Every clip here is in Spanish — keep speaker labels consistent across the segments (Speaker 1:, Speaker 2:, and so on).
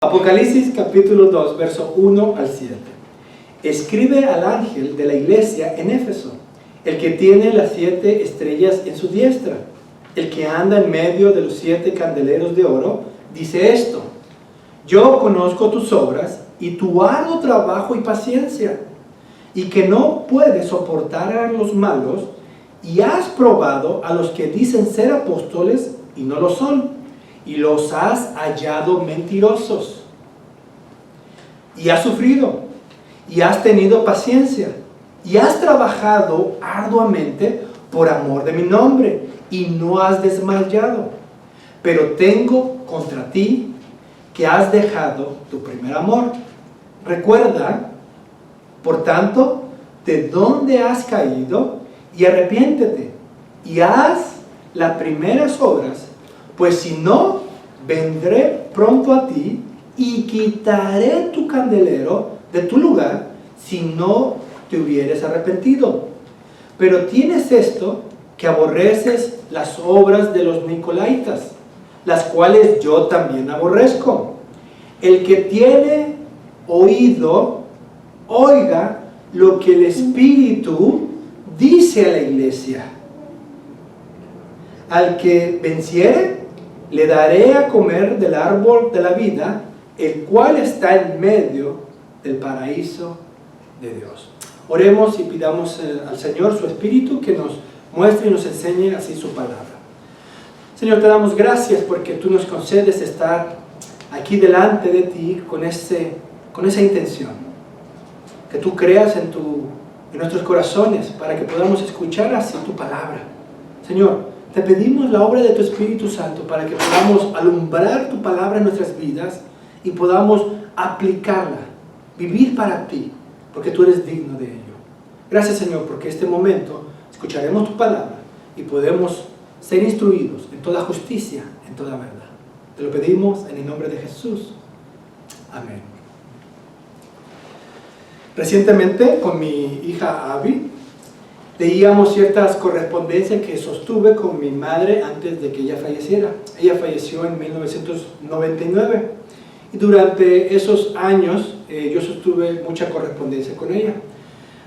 Speaker 1: Apocalipsis capítulo 2, verso 1 al 7. Escribe al ángel de la iglesia en Éfeso, el que tiene las 7 estrellas en su diestra, el que anda en medio de los 7 candeleros de oro, dice esto: yo conozco tus obras y tu arduo trabajo y paciencia, y que no puedes soportar a los malos, y has probado a los que dicen ser apóstoles y no lo son, y los has hallado mentirosos. Y has sufrido, y has tenido paciencia, y has trabajado arduamente por amor de mi nombre, y no has desmayado. Pero tengo contra ti que has dejado tu primer amor. Recuerda, por tanto, de dónde has caído, y arrepiéntete, y haz las primeras obras, pues si no, vendré pronto a ti y quitaré tu candelero de tu lugar si no te hubieres arrepentido. Pero tienes esto, que aborreces las obras de los nicolaitas, las cuales yo también aborrezco. El que tiene oído, oiga lo que el Espíritu dice a la iglesia. Al que venciere, le daré a comer del árbol de la vida, el cual está en medio del paraíso de Dios. Oremos y pidamos al Señor su Espíritu que nos muestre y nos enseñe así su palabra. Señor, te damos gracias porque tú nos concedes estar aquí delante de ti con esa intención. Que tú creas en nuestros corazones para que podamos escuchar así tu palabra. Señor, te pedimos la obra de tu Espíritu Santo para que podamos alumbrar tu palabra en nuestras vidas y podamos aplicarla, vivir para ti, porque tú eres digno de ello. Gracias, Señor, porque en este momento escucharemos tu palabra y podemos ser instruidos en toda justicia, en toda verdad. Te lo pedimos en el nombre de Jesús. Amén. Recientemente, con mi hija Abby, leíamos ciertas correspondencias que sostuve con mi madre antes de que ella falleciera. Ella falleció en 1999 y durante esos años yo sostuve mucha correspondencia con ella.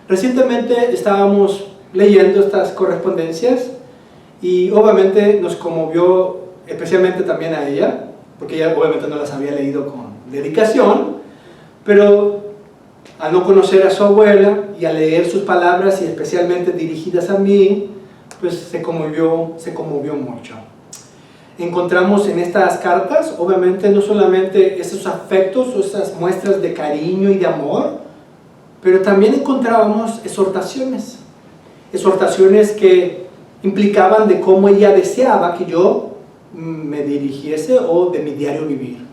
Speaker 1: Recientemente estábamos leyendo estas correspondencias y obviamente nos conmovió especialmente también a ella, porque ella obviamente no las había leído con dedicación, pero al no conocer a su abuela y al leer sus palabras y especialmente dirigidas a mí, pues se conmovió mucho. Encontramos en estas cartas, obviamente, no solamente esos afectos o esas muestras de cariño y de amor, pero también encontrábamos exhortaciones que implicaban de cómo ella deseaba que yo me dirigiese o de mi diario vivir.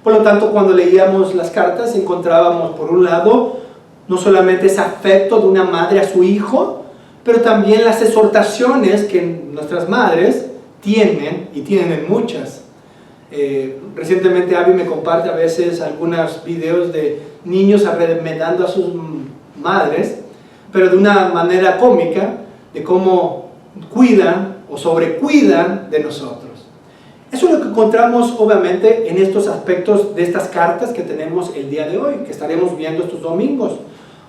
Speaker 1: Por lo tanto, cuando leíamos las cartas encontrábamos, por un lado, no solamente ese afecto de una madre a su hijo, pero también las exhortaciones que nuestras madres tienen, y tienen muchas. Recientemente Abby me comparte a veces algunos videos de niños arremedando a sus madres, pero de una manera cómica, de cómo cuidan o sobrecuidan de nosotros. Eso es lo que encontramos obviamente en estos aspectos de estas cartas que tenemos el día de hoy, que estaremos viendo estos domingos.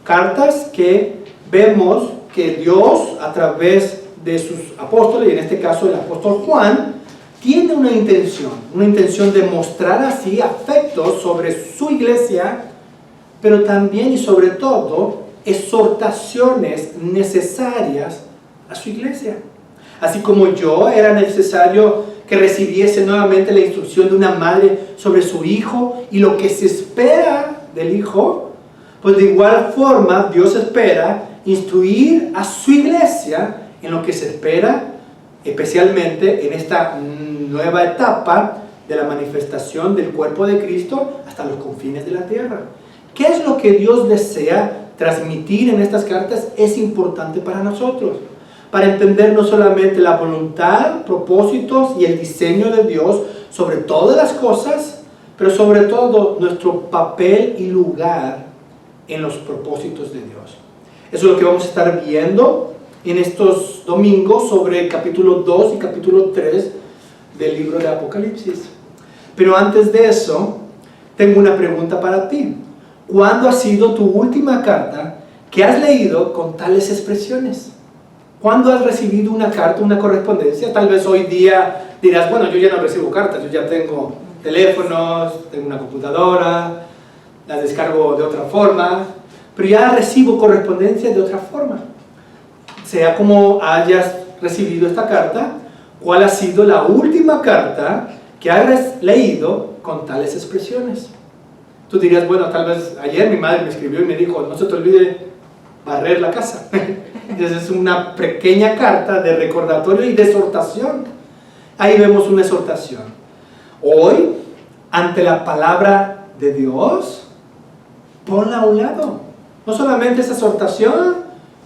Speaker 1: Cartas que vemos que Dios, a través de sus apóstoles, y en este caso el apóstol Juan, tiene una intención de mostrar así afectos sobre su iglesia, pero también y sobre todo exhortaciones necesarias a su iglesia. Así como era necesario que recibiese nuevamente la instrucción de una madre sobre su hijo y lo que se espera del hijo, pues de igual forma Dios espera instruir a su iglesia en lo que se espera, especialmente en esta nueva etapa de la manifestación del cuerpo de Cristo hasta los confines de la tierra. ¿Qué es lo que Dios desea transmitir en estas cartas? Es importante para nosotros, para entender no solamente la voluntad, propósitos y el diseño de Dios sobre todas las cosas, pero sobre todo nuestro papel y lugar en los propósitos de Dios. Eso es lo que vamos a estar viendo en estos domingos sobre capítulo 2 y capítulo 3 del libro de Apocalipsis. Pero antes de eso, tengo una pregunta para ti. ¿Cuándo ha sido tu última carta que has leído con tales expresiones? ¿Cuándo has recibido una carta, una correspondencia? Tal vez hoy día dirás, bueno, yo ya no recibo cartas, yo ya tengo teléfonos, tengo una computadora, las descargo de otra forma, pero ya recibo correspondencia de otra forma. Sea como hayas recibido esta carta, ¿cuál ha sido la última carta que has leído con tales expresiones? Tú dirías, bueno, tal vez ayer mi madre me escribió y me dijo, no se te olvide barrer la casa. Entonces es una pequeña carta de recordatorio y de exhortación. Ahí vemos una exhortación. Hoy, ante la palabra de Dios, ponla a un lado. No solamente esa exhortación,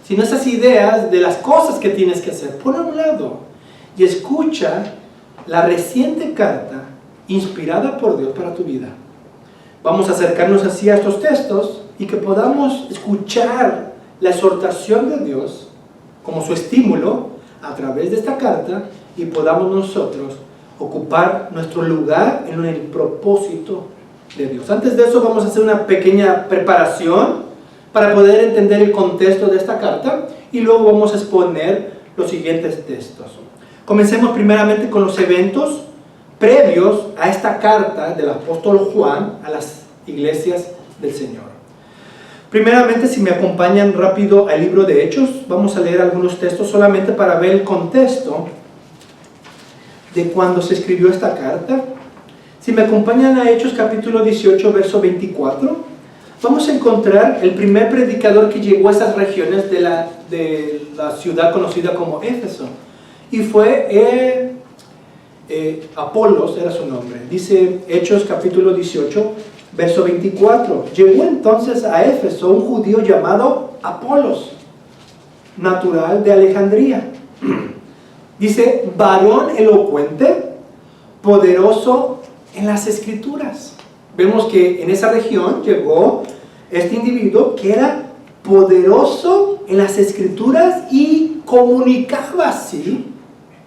Speaker 1: sino esas ideas de las cosas que tienes que hacer. Ponla a un lado y escucha la reciente carta inspirada por Dios para tu vida. Vamos a acercarnos así a estos textos y que podamos escuchar la exhortación de Dios como su estímulo a través de esta carta y podamos nosotros ocupar nuestro lugar en el propósito de Dios. Antes de eso vamos a hacer una pequeña preparación para poder entender el contexto de esta carta y luego vamos a exponer los siguientes textos. Comencemos primeramente con los eventos previos a esta carta del apóstol Juan a las iglesias del Señor. Primeramente, si me acompañan rápido al libro de Hechos, vamos a leer algunos textos solamente para ver el contexto de cuando se escribió esta carta. Si me acompañan a Hechos capítulo 18, verso 24, vamos a encontrar el primer predicador que llegó a esas regiones de la ciudad conocida como Éfeso. Y fue Apolos, era su nombre. Dice Hechos capítulo 18, verso 24. Llegó entonces a Éfeso un judío llamado Apolos, natural de Alejandría. Dice, varón elocuente, poderoso en las escrituras. Vemos que en esa región llegó este individuo que era poderoso en las escrituras y comunicaba así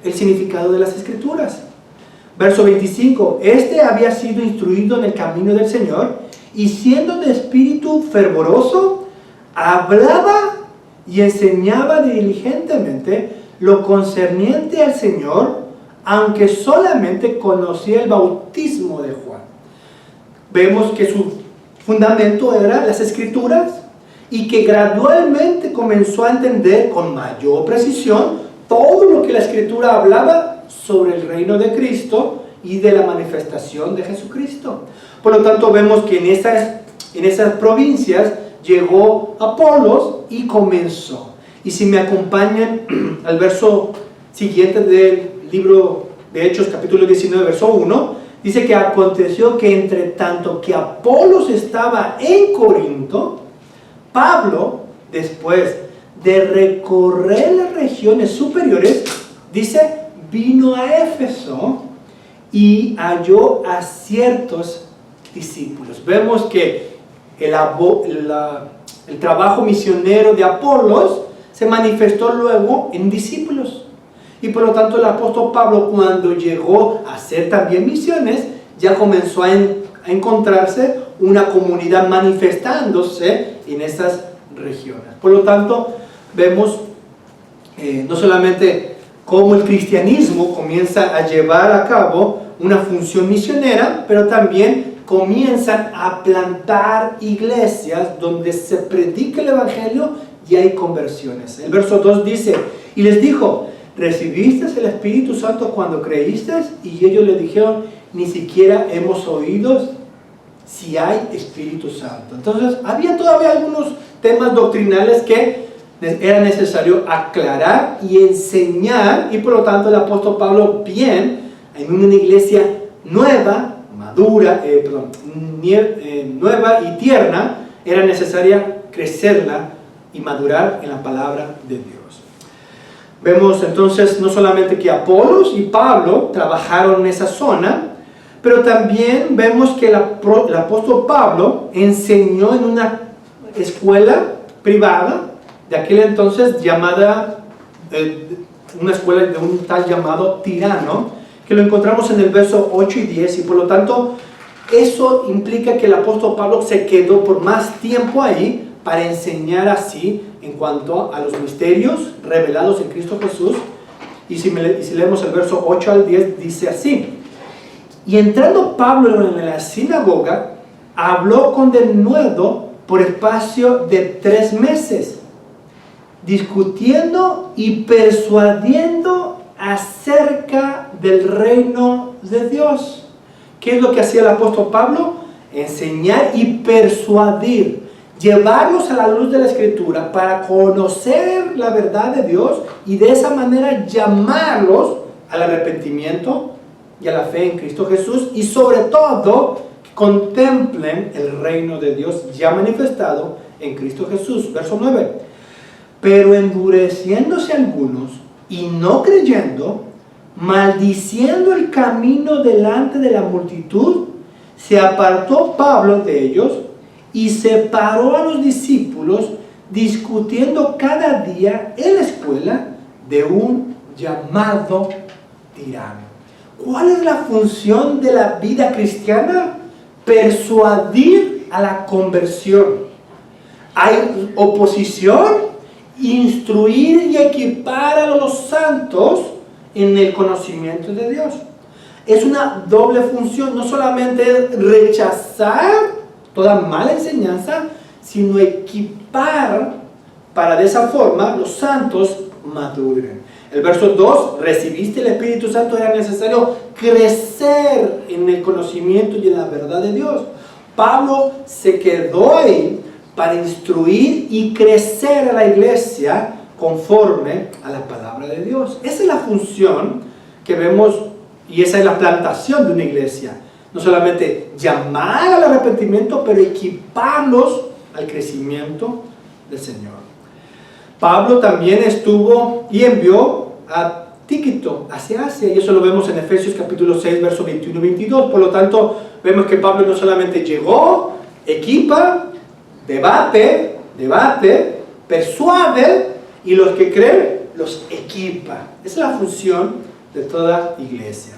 Speaker 1: el significado de las escrituras. Verso 25, este había sido instruido en el camino del Señor y siendo de espíritu fervoroso, hablaba y enseñaba diligentemente lo concerniente al Señor, aunque solamente conocía el bautismo de Juan. Vemos que su fundamento era las escrituras y que gradualmente comenzó a entender con mayor precisión todo lo que la escritura hablaba sobre el reino de Cristo y de la manifestación de Jesucristo. Por lo tanto, vemos que en esas provincias llegó Apolos y comenzó. Y si me acompañan al verso siguiente del libro de Hechos, capítulo 19, verso 1, dice que aconteció que entre tanto que Apolos estaba en Corinto, Pablo, después de recorrer las regiones superiores, dice, vino a Éfeso y halló a ciertos discípulos. Vemos que el trabajo misionero de Apolos se manifestó luego en discípulos. Y por lo tanto el apóstol Pablo, cuando llegó a hacer también misiones, ya comenzó a encontrarse una comunidad manifestándose en esas regiones. Por lo tanto, vemos no solamente cómo el cristianismo comienza a llevar a cabo una función misionera, pero también comienzan a plantar iglesias donde se predica el evangelio y hay conversiones. El verso 2 dice, y les dijo, ¿recibiste el Espíritu Santo cuando creíste? Y ellos le dijeron, ni siquiera hemos oído si hay Espíritu Santo. Entonces, había todavía algunos temas doctrinales que era necesario aclarar y enseñar, y por lo tanto el apóstol Pablo, bien, en una iglesia nueva, nueva y tierna, era necesaria crecerla y madurar en la palabra de Dios. Vemos entonces no solamente que Apolos y Pablo trabajaron en esa zona, pero también vemos que el apóstol Pablo enseñó en una escuela privada de aquel entonces llamada, una escuela de un tal llamado Tirano, que lo encontramos en el verso 8 y 10, y por lo tanto Eso implica que el apóstol Pablo se quedó por más tiempo ahí para enseñar así en cuanto a los misterios revelados en Cristo Jesús. Y si leemos el verso 8 al 10, dice así: y entrando Pablo en la sinagoga, habló con denuedo por espacio de 3 meses, discutiendo y persuadiendo acerca del reino de Dios. ¿Qué es lo que hacía el apóstol Pablo? Enseñar y persuadir, llevarlos a la luz de la Escritura para conocer la verdad de Dios y de esa manera llamarlos al arrepentimiento y a la fe en Cristo Jesús, y sobre todo que contemplen el reino de Dios ya manifestado en Cristo Jesús. Verso 9: pero endureciéndose algunos y no creyendo, maldiciendo el camino delante de la multitud, se apartó Pablo de ellos y separó a los discípulos, discutiendo cada día en la escuela de un llamado tirano. ¿Cuál es la función de la vida cristiana? Persuadir a la conversión. Hay oposición, instruir y equipar a los santos en el conocimiento de Dios. Es una doble función, no solamente rechazar toda mala enseñanza, sino equipar para de esa forma los santos maduren. El verso 2: recibiste el Espíritu Santo, era necesario crecer en el conocimiento y en la verdad de Dios. Pablo se quedó ahí para instruir y crecer a la iglesia conforme a la palabra de Dios. Esa es la función que vemos, y esa es la plantación de una iglesia. No solamente llamar al arrepentimiento, pero equiparlos al crecimiento del Señor. Pablo también estuvo y envió a Tíquico hacia Asia, y eso lo vemos en Efesios capítulo 6, versos 21 y 22. Por lo tanto, vemos que Pablo no solamente llegó, equipa, debate, persuade, y los que creen los equipa. Esa es la función de toda iglesia.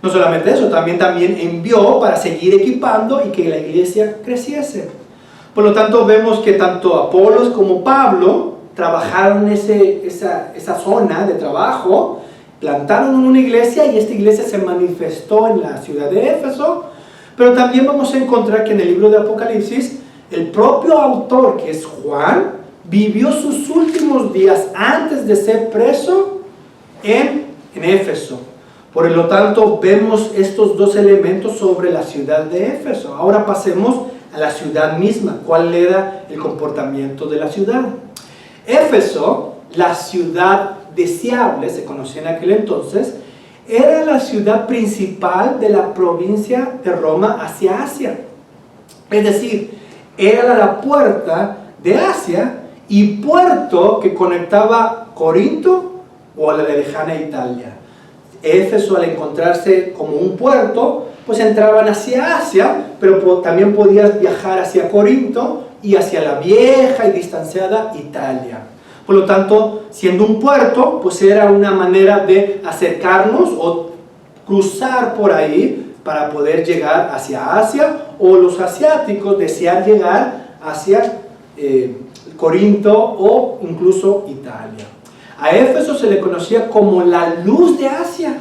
Speaker 1: No solamente eso, también envió para seguir equipando y que la iglesia creciese. Por lo tanto, vemos que tanto Apolos como Pablo trabajaron esa zona de trabajo, plantaron una iglesia, y esta iglesia se manifestó en la ciudad de Éfeso. Pero también vamos a encontrar que en el libro de Apocalipsis, el propio autor, que es Juan, vivió sus últimos días antes de ser preso en Éfeso. Por lo tanto, vemos estos dos elementos sobre la ciudad de Éfeso. Ahora pasemos a la ciudad misma. ¿Cuál era el comportamiento de la ciudad? Éfeso, la ciudad deseable, se conocía en aquel entonces, era la ciudad principal de la provincia de Roma hacia Asia. Es decir, era la puerta de Asia y puerto que conectaba Corinto o a la lejana Italia. Éfeso, al encontrarse como un puerto, pues entraban hacia Asia, pero también podías viajar hacia Corinto y hacia la vieja y distanciada Italia. Por lo tanto, siendo un puerto, pues era una manera de acercarnos o cruzar por ahí para poder llegar hacia Asia, o los asiáticos desear llegar hacia Corinto o incluso Italia. A Éfeso se le conocía como la luz de Asia.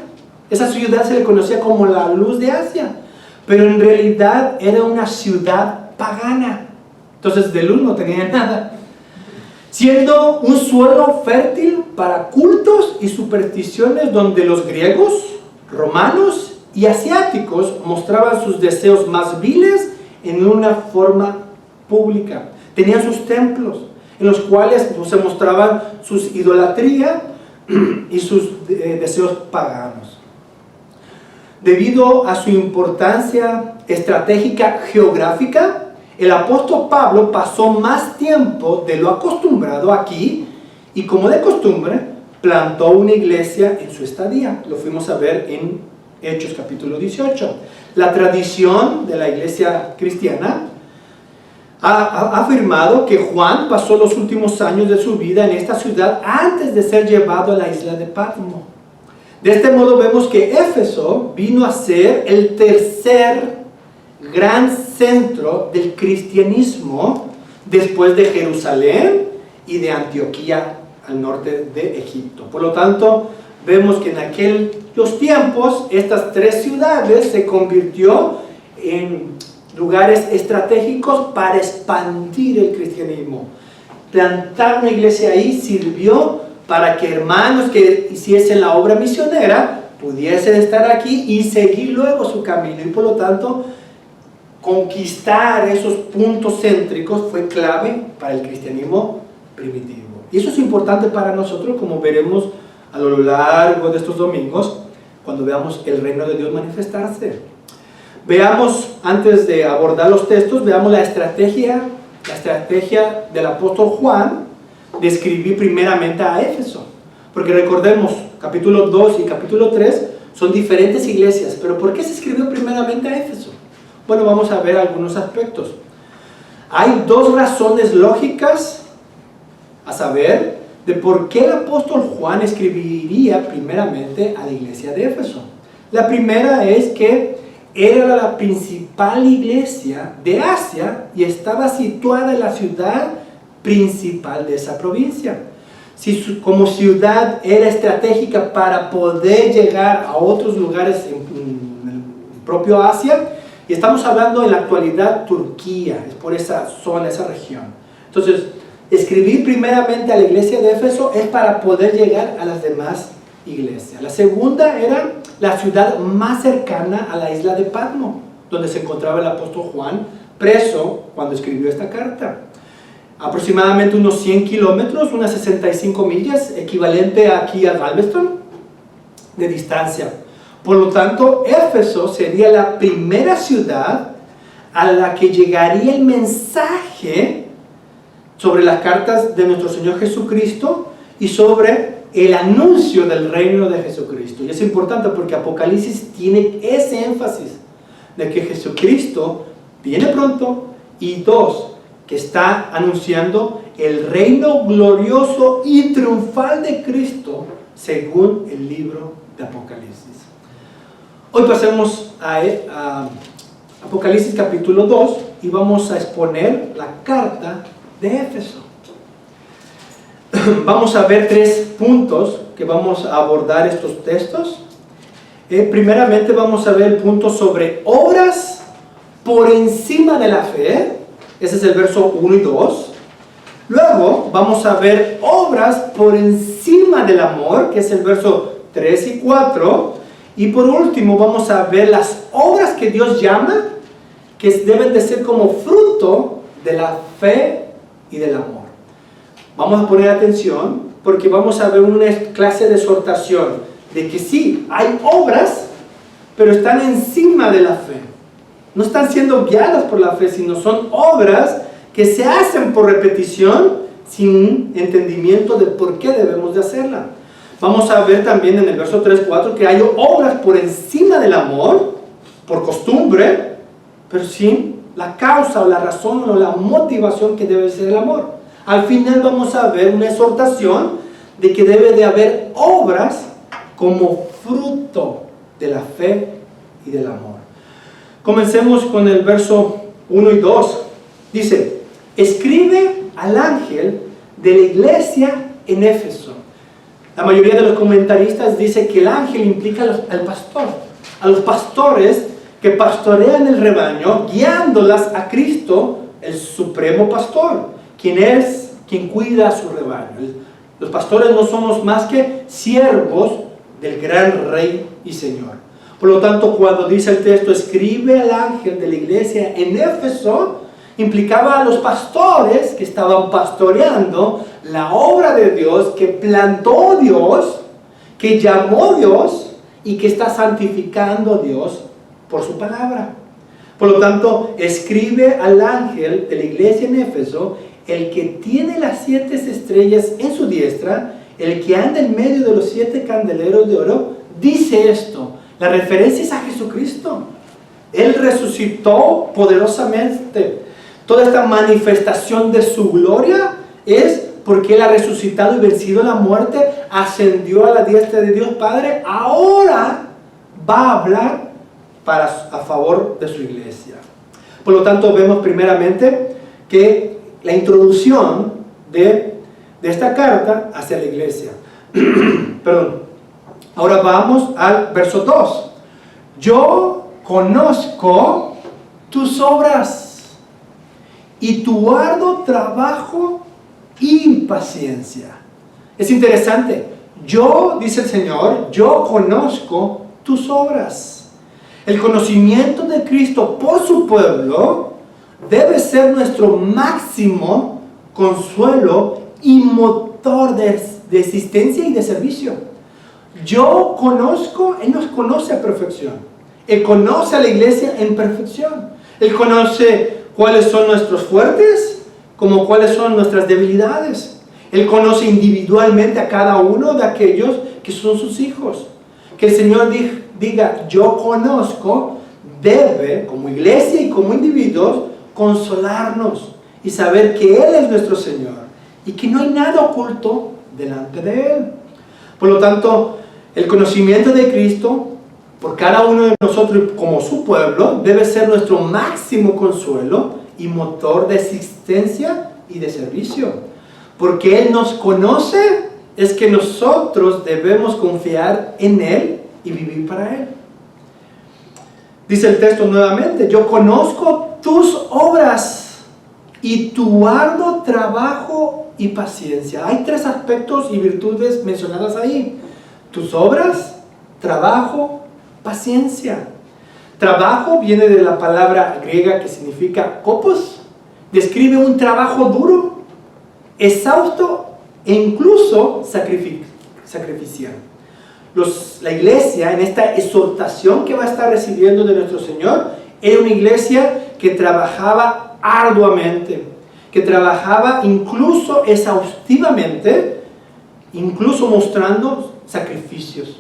Speaker 1: Esa ciudad se le conocía como la luz de Asia, pero en realidad era una ciudad pagana. Entonces de luz no tenía nada, siendo un suelo fértil para cultos y supersticiones donde los griegos, romanos y asiáticos mostraban sus deseos más viles en una forma pública. Tenían sus templos en los cuales se mostraban sus idolatría y sus deseos paganos. Debido a su importancia estratégica geográfica, el apóstol Pablo pasó más tiempo de lo acostumbrado aquí, y como de costumbre, plantó una iglesia en su estadía. Lo fuimos a ver en Hechos capítulo 18. La tradición de la iglesia cristiana ha afirmado que Juan pasó los últimos años de su vida en esta ciudad antes de ser llevado a la isla de Patmos. De este modo vemos que Éfeso vino a ser el tercer gran centro del cristianismo después de Jerusalén y de Antioquía al norte de Egipto. Por lo tanto, vemos que en aquellos tiempos estas tres ciudades se convirtió en lugares estratégicos para expandir el cristianismo. Plantar una iglesia ahí sirvió para que hermanos que hiciesen la obra misionera pudiesen estar aquí y seguir luego su camino, y por lo tanto conquistar esos puntos céntricos fue clave para el cristianismo primitivo. Y eso es importante para nosotros, como veremos a lo largo de estos domingos, cuando veamos el reino de Dios manifestarse. Veamos, antes de abordar los textos, veamos la estrategia del apóstol Juan de escribir primeramente a Éfeso. Porque recordemos, capítulo 2 y capítulo 3 son diferentes iglesias, pero ¿por qué se escribió primeramente a Éfeso? Bueno, vamos a ver algunos aspectos. Hay dos razones lógicas, a saber, de por qué el apóstol Juan escribiría primeramente a la iglesia de Éfeso. La primera es que era la principal iglesia de Asia y estaba situada en la ciudad principal de esa provincia. Si como ciudad era estratégica para poder llegar a otros lugares en el propio Asia, y estamos hablando en la actualidad Turquía, es por esa zona, esa región. Entonces, escribir primeramente a la iglesia de Éfeso es para poder llegar a las demás iglesias. La segunda era la ciudad más cercana a la isla de Patmos, donde se encontraba el apóstol Juan preso cuando escribió esta carta. Aproximadamente unos 100 kilómetros, unas 65 millas, equivalente aquí a Galveston, de distancia. Por lo tanto, Éfeso sería la primera ciudad a la que llegaría el mensaje sobre las cartas de nuestro Señor Jesucristo y sobre el anuncio del reino de Jesucristo. Y es importante porque Apocalipsis tiene ese énfasis de que Jesucristo viene pronto, y dos, que está anunciando el reino glorioso y triunfal de Cristo según el libro de Apocalipsis. Hoy pasemos a Apocalipsis capítulo 2 y vamos a exponer la carta de Éfeso. Vamos a ver 3 puntos que vamos a abordar estos textos. Primeramente vamos a ver el punto sobre obras por encima de la fe. Ese es el verso 1 y 2. Luego vamos a ver obras por encima del amor, que es el verso 3 y 4. Y por último vamos a ver las obras que Dios llama, que deben de ser como fruto de la fe y del amor. Vamos a poner atención porque vamos a ver una clase de exhortación de que sí, hay obras, pero están encima de la fe. No están siendo guiadas por la fe, sino son obras que se hacen por repetición sin entendimiento de por qué debemos de hacerla. Vamos a ver también en el verso 3-4 que hay obras por encima del amor, por costumbre, pero sin la causa o la razón o la motivación que debe ser el amor. Al final vamos a ver una exhortación de que debe de haber obras como fruto de la fe y del amor. Comencemos con el verso 1 y 2. Dice: escribe al ángel de la iglesia en Éfeso. La mayoría de los comentaristas dicen que el ángel implica al pastor, a los pastores que pastorean el rebaño, guiándolas a Cristo, el supremo pastor, quien cuida a su rebaño. Los pastores no somos más que siervos del gran Rey y Señor. Por lo tanto, cuando dice el texto, escribe al ángel de la iglesia en Éfeso, implicaba a los pastores que estaban pastoreando la obra de Dios, que plantó Dios, que llamó Dios y que está santificando Dios por su palabra. Por lo tanto, escribe al ángel de la iglesia en Éfeso, el que tiene las 7 estrellas en su diestra, el que anda en medio de los 7 candeleros de oro, dice esto. La referencia es a Jesucristo. Él resucitó poderosamente. Toda esta manifestación de su gloria es porque Él ha resucitado y vencido la muerte, ascendió a la diestra de Dios Padre. Ahora va a hablar a favor de su iglesia. Por lo tanto, vemos primeramente que la introducción de esta carta hacia la iglesia. Perdón. Ahora vamos al verso 2. Yo conozco tus obras y tu arduo trabajo y paciencia. Es interesante. Yo, dice el Señor, yo conozco tus obras. El conocimiento de Cristo por su pueblo debe ser nuestro máximo consuelo y motor de existencia y de servicio. Yo conozco, Él nos conoce a perfección. Él conoce a la iglesia en perfección. Él conoce cuáles son nuestros fuertes, como cuáles son nuestras debilidades. Él conoce individualmente a cada uno de aquellos que son sus hijos. Que el Señor diga, yo conozco, debe, como iglesia y como individuos, consolarnos y saber que Él es nuestro Señor y que no hay nada oculto delante de Él. Por lo tanto, el conocimiento de Cristo por cada uno de nosotros como su pueblo debe ser nuestro máximo consuelo y motor de existencia y de servicio. Porque Él nos conoce, es que nosotros debemos confiar en Él y vivir para Él. Dice el texto nuevamente, yo conozco tus obras y tu arduo trabajo y paciencia. Hay tres aspectos y virtudes mencionadas ahí. Tus obras, trabajo, paciencia. Trabajo viene de la palabra griega que significa kopos. Describe un trabajo duro, exhausto e incluso sacrificial. La iglesia, en esta exhortación que va a estar recibiendo de nuestro Señor, era una iglesia que trabajaba arduamente, que trabajaba incluso exhaustivamente, incluso mostrando sacrificios,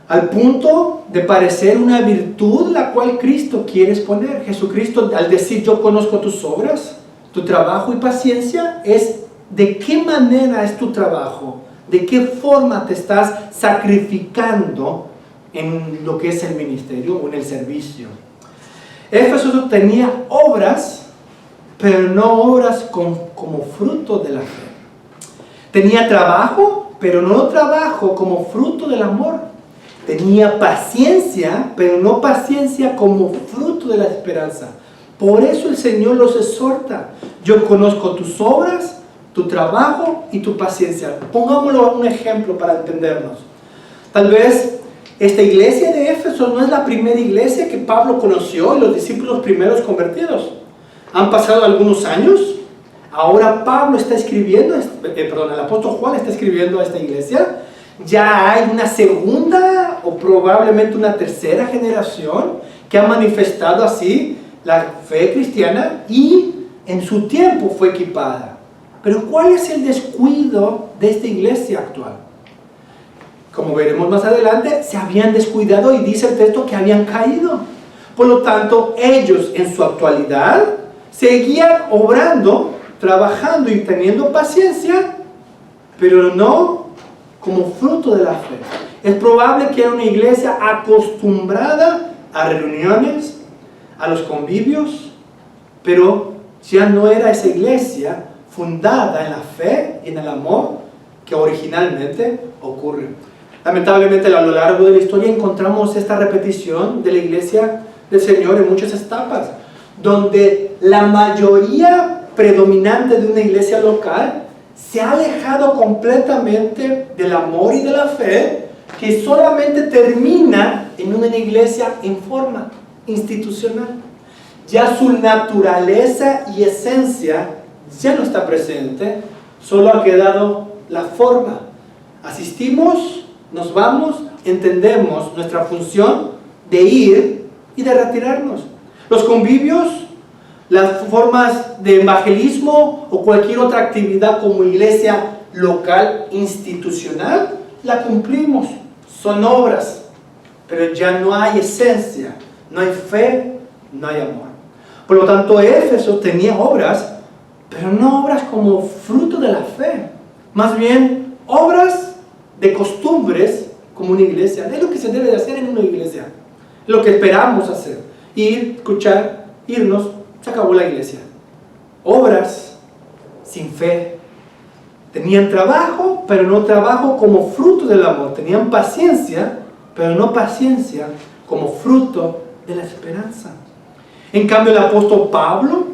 Speaker 1: al punto de parecer una virtud la cual Cristo quiere exponer. Jesucristo, al decir yo conozco tus obras, tu trabajo y paciencia, es de qué manera es tu trabajo, de qué forma te estás sacrificando en lo que es el ministerio o en el servicio. Éfeso tenía obras, pero no obras como fruto de la fe. Tenía trabajo, pero no trabajo como fruto del amor. Tenía paciencia, pero no paciencia como fruto de la esperanza. Por eso el Señor los exhorta. Yo conozco tus obras, tu trabajo y tu paciencia. Pongámoslo a un ejemplo para entendernos. Tal vez esta iglesia de Éfeso no es la primera iglesia que Pablo conoció y los discípulos primeros convertidos. Han pasado algunos años. Ahora Pablo está escribiendo, el apóstol Juan está escribiendo a esta iglesia. Ya hay una segunda o probablemente una tercera generación que ha manifestado así la fe cristiana y en su tiempo fue equipada. Pero ¿cuál es el descuido de esta iglesia actual? Como veremos más adelante, se habían descuidado y dice el texto que habían caído. Por lo tanto, ellos en su actualidad seguían obrando, trabajando y teniendo paciencia, pero no como fruto de la fe. Es probable que era una iglesia acostumbrada a reuniones, a los convivios, pero ya no era esa iglesia fundada en la fe y en el amor que originalmente ocurre. Lamentablemente a lo largo de la historia encontramos esta repetición de la iglesia del Señor en muchas etapas, donde la mayoría predominante de una iglesia local se ha alejado completamente del amor y de la fe, que solamente termina en una iglesia en forma institucional. Ya su naturaleza y esencia ya no está presente, solo ha quedado la forma. Asistimos, nos vamos, entendemos nuestra función de ir y de retirarnos. Los convivios, las formas de evangelismo o cualquier otra actividad como iglesia local, institucional, la cumplimos. Son obras, pero ya no hay esencia, no hay fe, no hay amor. Por lo tanto, Éfeso tenía obras, pero no obras como fruto de la fe. Más bien, obras de costumbres como una iglesia. Es lo que se debe de hacer en una iglesia. Lo que esperamos hacer. Ir, escuchar, irnos, se acabó la iglesia. Obras sin fe. Tenían trabajo, pero no trabajo como fruto del amor. Tenían paciencia, pero no paciencia como fruto de la esperanza. En cambio, el apóstol Pablo,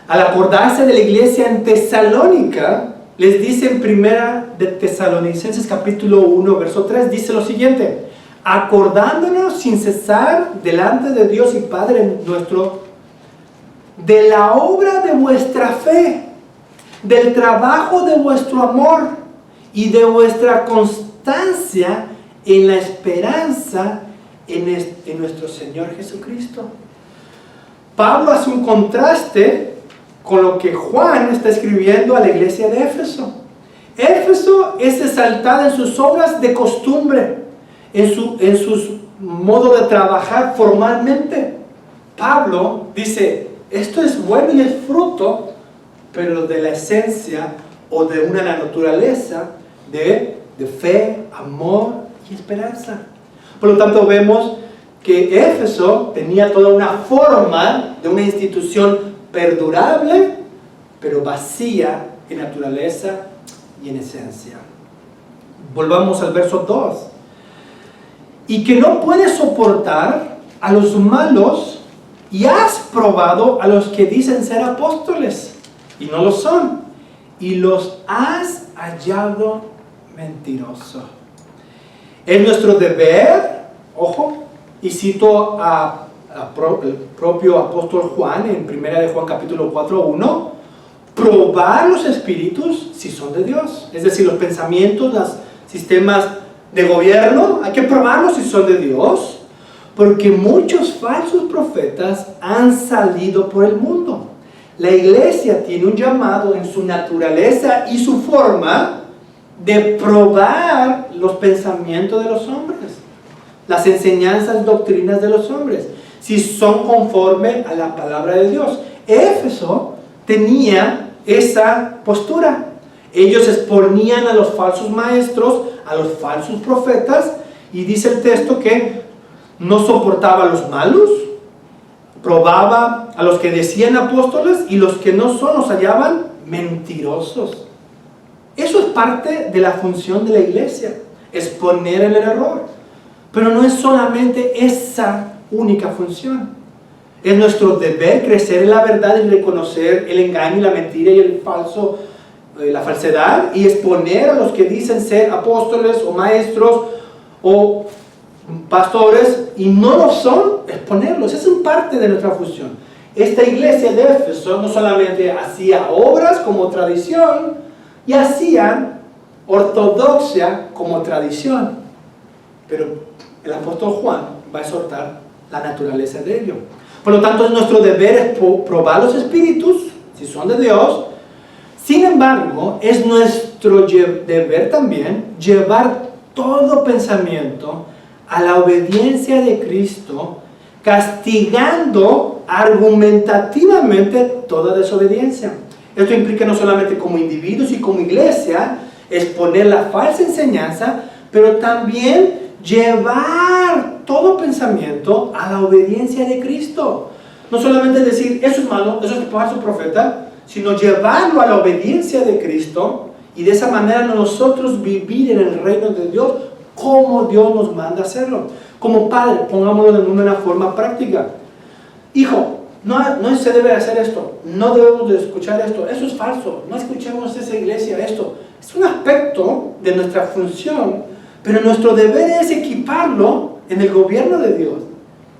Speaker 1: al acordarse de la iglesia en Tesalónica, les dice en primera de Tesalonicenses capítulo 1, verso 3, dice lo siguiente: acordándonos sin cesar delante de Dios y Padre nuestro, de la obra de vuestra fe, del trabajo de vuestro amor y de vuestra constancia en la esperanza en nuestro Señor Jesucristo. Pablo hace un contraste con lo que Juan está escribiendo a la iglesia de Éfeso. Éfeso es exaltada en sus obras de costumbre, en sus modos de trabajar formalmente. Pablo dice, esto es bueno y es fruto, pero de la esencia o de una naturaleza de fe, amor y esperanza. Por lo tanto, vemos que Éfeso tenía toda una forma de una institución perdurable, pero vacía en naturaleza y en esencia. Volvamos al verso 2. Y que no puedes soportar a los malos, y has probado a los que dicen ser apóstoles y no lo son, y los has hallado mentirosos. Es nuestro deber, ojo, y cito el propio apóstol Juan en 1 de Juan capítulo 4:1, probar los espíritus si son de Dios. Es decir, los pensamientos, los sistemas de gobierno, hay que probarlos si son de Dios, porque muchos falsos profetas han salido por el mundo. La iglesia tiene un llamado en su naturaleza y su forma de probar los pensamientos de los hombres, las enseñanzas, doctrinas de los hombres, si son conforme a la palabra de Dios. Éfeso tenía esa postura. Ellos exponían a los falsos maestros, a los falsos profetas, y dice el texto que no soportaba a los malos, probaba a los que decían apóstoles, y los que no son los hallaban mentirosos. Eso es parte de la función de la iglesia, exponer el error. Pero no es solamente esa única función. Es nuestro deber crecer en la verdad y reconocer el engaño y la mentira y el falso, la falsedad, y exponer a los que dicen ser apóstoles o maestros o pastores y no lo son, exponerlos. Esa es parte de nuestra función. Esta iglesia de Éfeso no solamente hacía obras como tradición, y hacían ortodoxia como tradición, pero el apóstol Juan va a exhortar la naturaleza de ello. Por lo tanto, es nuestro deber probar los espíritus, si son de Dios. Sin embargo, es nuestro deber también llevar todo pensamiento a la obediencia de Cristo, castigando argumentativamente toda desobediencia. Esto implica no solamente como individuos y como iglesia exponer la falsa enseñanza, pero también llevar todo pensamiento a la obediencia de Cristo. No solamente decir, eso es malo, eso es falso profeta, sino llevarlo a la obediencia de Cristo, y de esa manera nosotros vivir en el reino de Dios como Dios nos manda hacerlo. Como padre, pongámoslo en una forma práctica. Hijo, no se debe hacer esto, no debemos de escuchar esto, eso es falso, no escuchemos esa iglesia, esto. Es un aspecto de nuestra función, pero nuestro deber es equiparlo en el gobierno de Dios.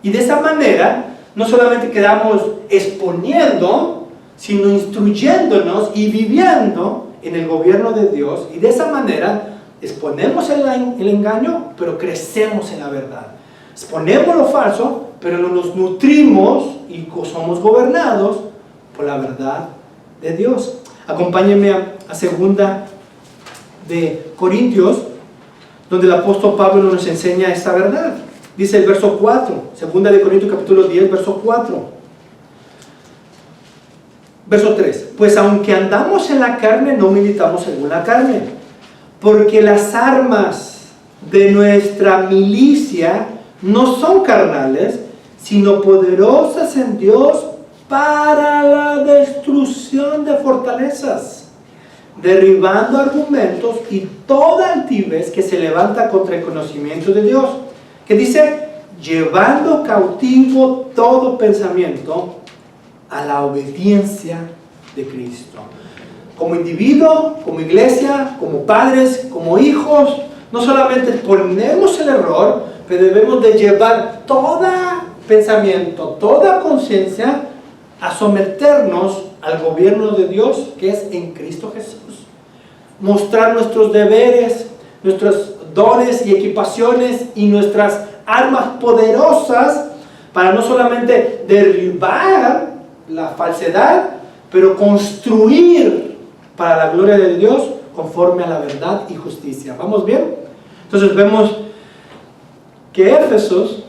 Speaker 1: Y de esa manera, no solamente quedamos exponiendo, sino instruyéndonos y viviendo en el gobierno de Dios. Y de esa manera, exponemos el engaño, pero crecemos en la verdad. Exponemos lo falso, pero nos nutrimos y somos gobernados por la verdad de Dios. Acompáñenme a 2 de Corintios, donde el apóstol Pablo nos enseña esta verdad. Dice el verso 4, 2 de Corintios capítulo 10, verso 4. Verso 3. Pues aunque andamos en la carne, no militamos según la carne, porque las armas de nuestra milicia no son carnales, sino poderosas en Dios para la destrucción de fortalezas, derribando argumentos y toda altivez que se levanta contra el conocimiento de Dios. Que dice, llevando cautivo todo pensamiento a la obediencia de Cristo. Como individuo, como iglesia, como padres, como hijos, no solamente ponemos el error, pero debemos de llevar todo pensamiento, toda conciencia a someternos al gobierno de Dios que es en Cristo Jesús. Mostrar nuestros deberes, nuestros dones y equipaciones y nuestras armas poderosas para no solamente derribar la falsedad, pero construir para la gloria de Dios conforme a la verdad y justicia. ¿Vamos bien? Entonces vemos que Éfesos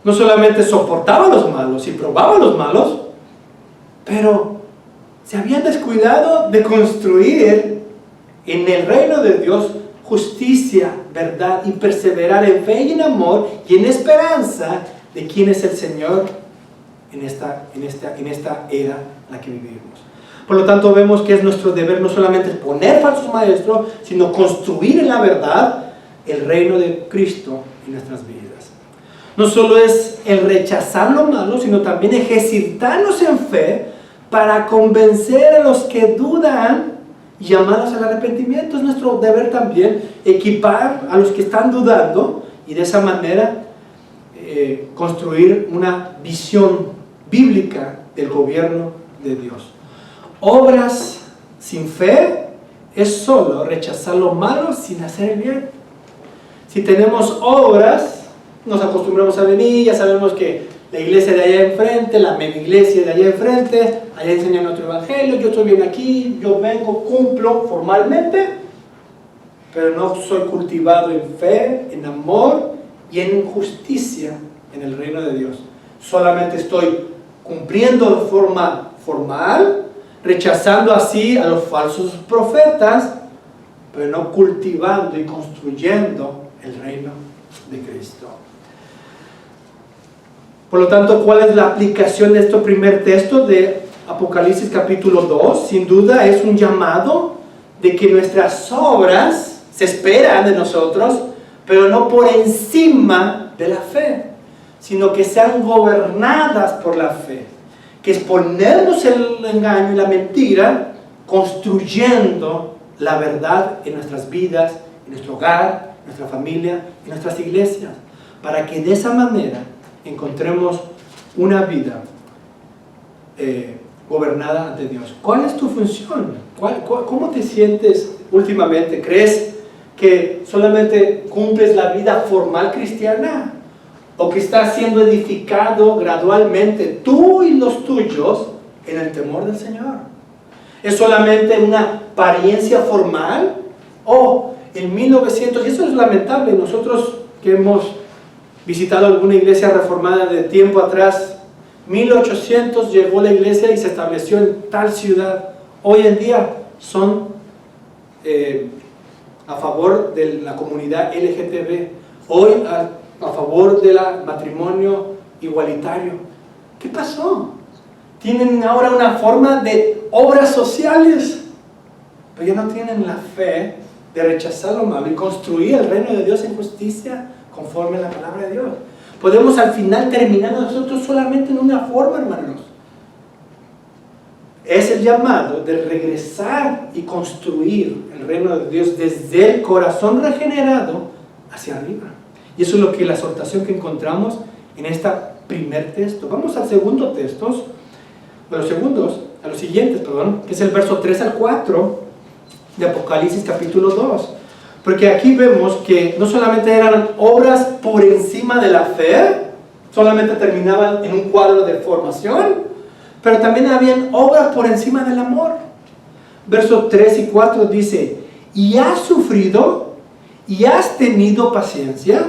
Speaker 1: no solamente soportaba a los malos y probaba a los malos, pero se habían descuidado de construir en el reino de Dios justicia, verdad y perseverar en fe y en amor y en esperanza de quién es el Señor en esta era en la que vivimos. Por lo tanto vemos que es nuestro deber no solamente poner falsos maestros, sino construir en la verdad el reino de Cristo en nuestras vidas. No solo es el rechazar lo malo, sino también ejercitarnos en fe para convencer a los que dudan y llamarlos al arrepentimiento. Es nuestro deber también equipar a los que están dudando y de esa manera construir una visión bíblica del gobierno de Dios. Obras sin fe es solo rechazar lo malo sin hacer el bien. Si tenemos obras, nos acostumbramos a venir, ya sabemos que la iglesia de allá enfrente, la mega iglesia de allá enfrente, allá enseñan otro evangelio, yo estoy bien aquí, yo vengo, cumplo formalmente, pero no soy cultivado en fe, en amor y en justicia en el reino de Dios. Solamente estoy cumpliendo de forma formal, rechazando así a los falsos profetas, pero no cultivando y construyendo el reino de Cristo. Por lo tanto, ¿cuál es la aplicación de este primer texto de Apocalipsis capítulo 2? Sin duda es un llamado de que nuestras obras se esperan de nosotros, pero no por encima de la fe, sino que sean gobernadas por la fe, que es ponernos el engaño y la mentira, construyendo la verdad en nuestras vidas, en nuestro hogar, en nuestra familia, en nuestras iglesias, para que de esa manera encontremos una vida gobernada ante Dios. ¿Cuál es tu función? ¿Cómo te sientes últimamente? ¿Crees que solamente cumples la vida formal cristiana? ¿O que estás siendo edificado gradualmente tú y los tuyos en el temor del Señor? ¿Es solamente una apariencia formal? ¿O en 1900, y eso es lamentable, nosotros que hemos visitado alguna iglesia reformada de tiempo atrás, 1800 llegó la iglesia y se estableció en tal ciudad. Hoy en día son a favor de la comunidad LGTB. Hoy a favor del matrimonio igualitario. ¿Qué pasó? Tienen ahora una forma de obras sociales, pero ya no tienen la fe de rechazar lo malo y construir el reino de Dios en justicia conforme a la palabra de Dios. Podemos al final terminar nosotros solamente en una forma, hermanos. Es el llamado de regresar y construir el reino de Dios desde el corazón regenerado hacia arriba. Y eso es lo que la exhortación que encontramos en este primer texto. Vamos al segundo texto, a los siguientes, que es el verso 3 al 4 de Apocalipsis capítulo 2. Porque aquí vemos que no solamente eran obras por encima de la fe, solamente terminaban en un cuadro de formación, pero también habían obras por encima del amor. Versos 3 y 4 dice, y has sufrido, y has tenido paciencia,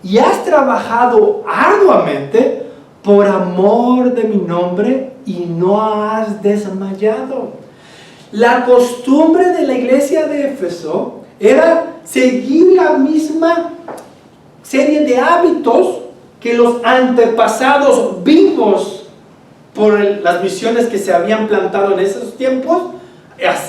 Speaker 1: y has trabajado arduamente por amor de mi nombre, y no has desmayado. La costumbre de la iglesia de Éfeso era seguir la misma serie de hábitos que los antepasados vivos por las visiones que se habían plantado en esos tiempos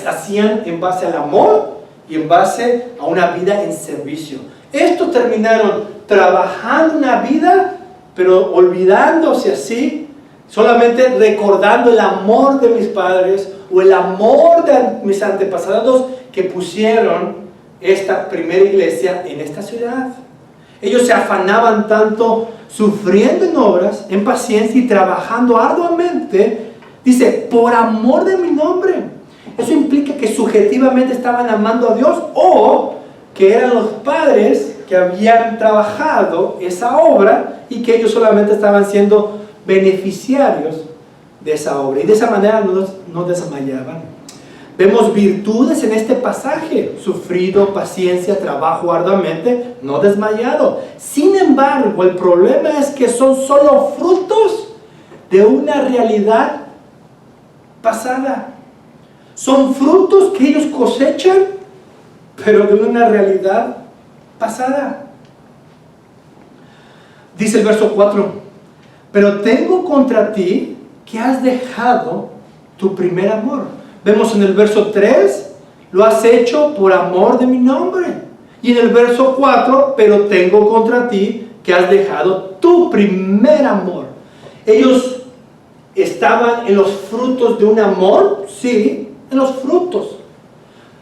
Speaker 1: hacían en base al amor y en base a una vida en servicio. Estos terminaron trabajando una vida, pero olvidándose así, solamente recordando el amor de mis padres o el amor de mis antepasados que pusieron esta primera iglesia en esta ciudad. Ellos se afanaban tanto sufriendo en obras, en paciencia y trabajando arduamente, dice, por amor de mi nombre. Eso implica que subjetivamente estaban amando a Dios o que eran los padres que habían trabajado esa obra y que ellos solamente estaban siendo beneficiarios de esa obra. Y de esa manera no desmayaban. Vemos virtudes en este pasaje: sufrido, paciencia, trabajo arduamente, no desmayado. Sin embargo, el problema es que son solo frutos de una realidad pasada. Son frutos que ellos cosechan, pero de una realidad pasada. Dice el verso 4: pero tengo contra ti que has dejado tu primer amor. Vemos en el verso 3, lo has hecho por amor de mi nombre. Y en el verso 4, pero tengo contra ti que has dejado tu primer amor. Ellos estaban en los frutos de un amor, sí, en los frutos.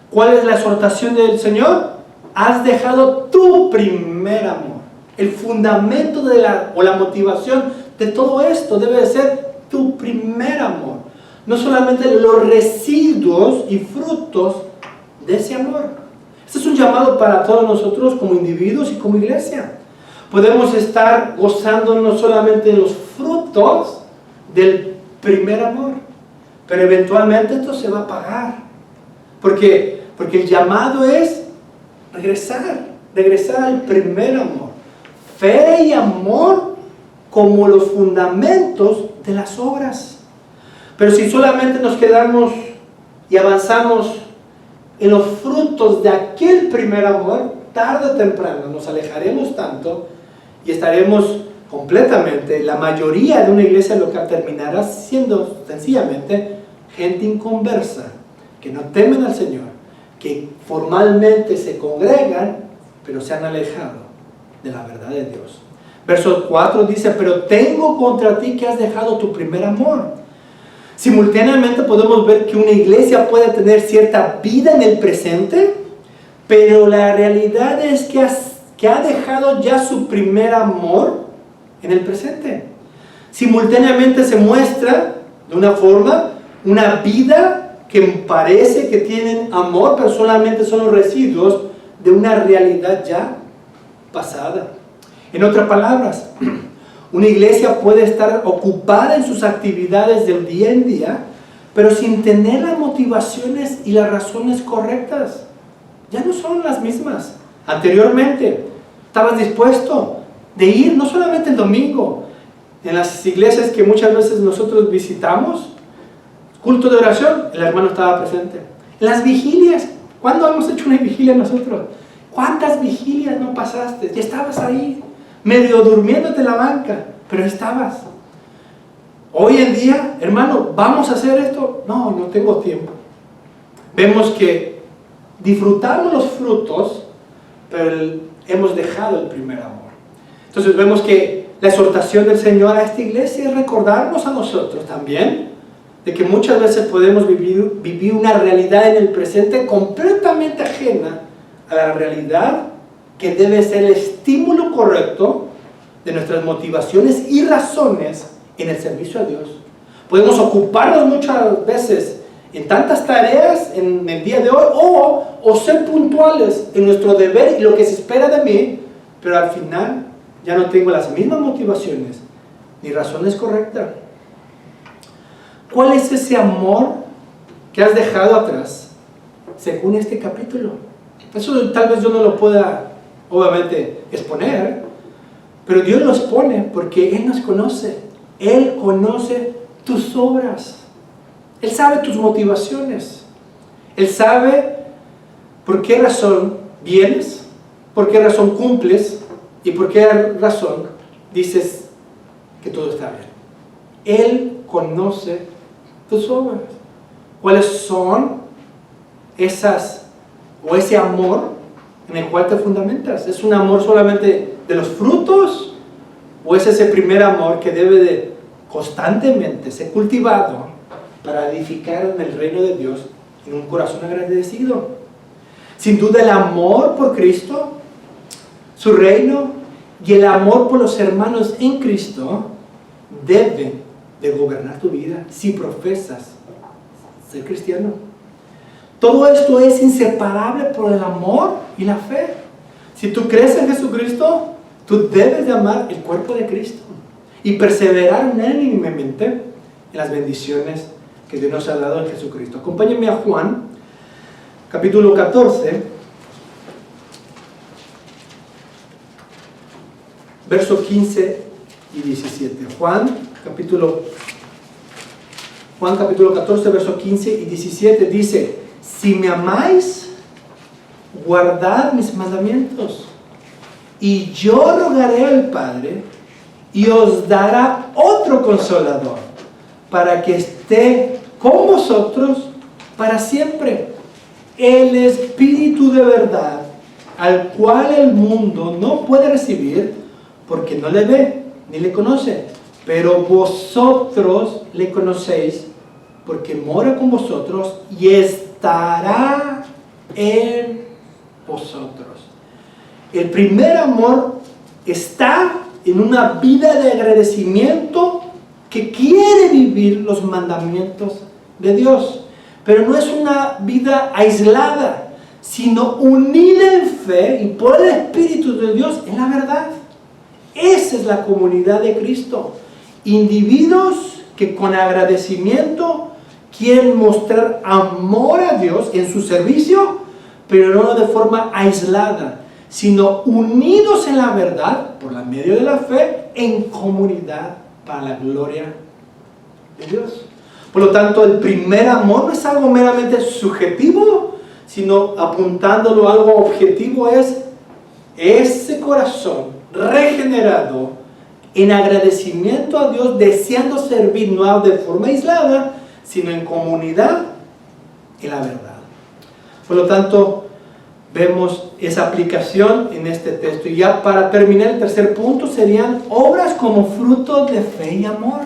Speaker 1: ¿Cuál es la exhortación del Señor? Has dejado tu primer amor. El fundamento de la motivación de todo esto debe de ser tu primer amor. No solamente los residuos y frutos de ese amor. Este es un llamado para todos nosotros como individuos y como iglesia. Podemos estar gozando no solamente de los frutos del primer amor, pero eventualmente esto se va a pagar. Porque el llamado es regresar al primer amor. Fe y amor como los fundamentos de las obras. Pero si solamente nos quedamos y avanzamos en los frutos de aquel primer amor, tarde o temprano nos alejaremos tanto y estaremos completamente, la mayoría de una iglesia local terminará siendo sencillamente gente inconversa, que no temen al Señor, que formalmente se congregan, pero se han alejado de la verdad de Dios. Verso 4 dice: pero tengo contra ti que has dejado tu primer amor. Simultáneamente podemos ver que una iglesia puede tener cierta vida en el presente, pero la realidad es que ha dejado ya su primer amor en el presente. Simultáneamente se muestra de una forma una vida que parece que tienen amor, pero solamente son los residuos de una realidad ya pasada. En otras palabras, una iglesia puede estar ocupada en sus actividades del día en día, pero sin tener las motivaciones y las razones correctas. Ya no son las mismas. Anteriormente, estabas dispuesto de ir no solamente el domingo, en las iglesias que muchas veces nosotros visitamos, culto de oración, el hermano estaba presente. En las vigilias, ¿cuándo hemos hecho una vigilia nosotros? ¿Cuántas vigilias no pasaste? Ya estabas ahí, medio durmiéndote en la banca, pero estabas. Hoy en día, hermano, ¿vamos a hacer esto? No tengo tiempo. Vemos que disfrutamos los frutos, pero hemos dejado el primer amor. Entonces vemos que la exhortación del Señor a esta iglesia es recordarnos a nosotros también de que muchas veces podemos vivir una realidad en el presente completamente ajena a la realidad que debe ser el estímulo correcto de nuestras motivaciones y razones en el servicio a Dios. Podemos ocuparnos muchas veces en tantas tareas en el día de hoy o ser puntuales en nuestro deber y lo que se espera de mí, pero al final ya no tengo las mismas motivaciones ni razones correctas. ¿Cuál es ese amor que has dejado atrás según este capítulo? Eso tal vez yo no lo pueda obviamente exponer, pero Dios los pone porque Él nos conoce. Él conoce tus obras. Él sabe tus motivaciones. Él sabe por qué razón vienes, por qué razón cumples y por qué razón dices que todo está bien. Él conoce tus obras. ¿Cuáles son esas o ese amor en el cual te fundamentas? ¿Es un amor solamente de los frutos? ¿O es ese primer amor que debe de constantemente ser cultivado para edificar en el reino de Dios en un corazón agradecido? Sin duda el amor por Cristo, su reino y el amor por los hermanos en Cristo deben de gobernar tu vida si profesas ser cristiano. Todo esto es inseparable por el amor y la fe. Si tú crees en Jesucristo, tú debes de amar el cuerpo de Cristo y perseverar unánimemente en las bendiciones que Dios nos ha dado en Jesucristo. Acompáñenme a Juan, capítulo 14, versos 15 y 17. Juan capítulo 14, versos 15 y 17 dice: si me amáis, guardad mis mandamientos, y yo rogaré al Padre, y os dará otro consolador, para que esté con vosotros para siempre, el Espíritu de verdad, al cual el mundo no puede recibir, porque no le ve ni le conoce, pero vosotros le conocéis, porque mora con vosotros y estará en vosotros. El primer amor está en una vida de agradecimiento que quiere vivir los mandamientos de Dios, pero no es una vida aislada, sino unida en fe y por el Espíritu de Dios en la verdad. Esa es la comunidad de Cristo. Individuos que con agradecimiento quieren mostrar amor a Dios en su servicio, pero no de forma aislada, sino unidos en la verdad, por la medio de la fe, en comunidad para la gloria de Dios. Por lo tanto, el primer amor no es algo meramente subjetivo, sino apuntándolo a algo objetivo, es ese corazón regenerado en agradecimiento a Dios, deseando servir no de forma aislada, sino en comunidad en la verdad. Por lo tanto, vemos esa aplicación en este texto. Y ya para terminar, el tercer punto serían obras como fruto de fe y amor.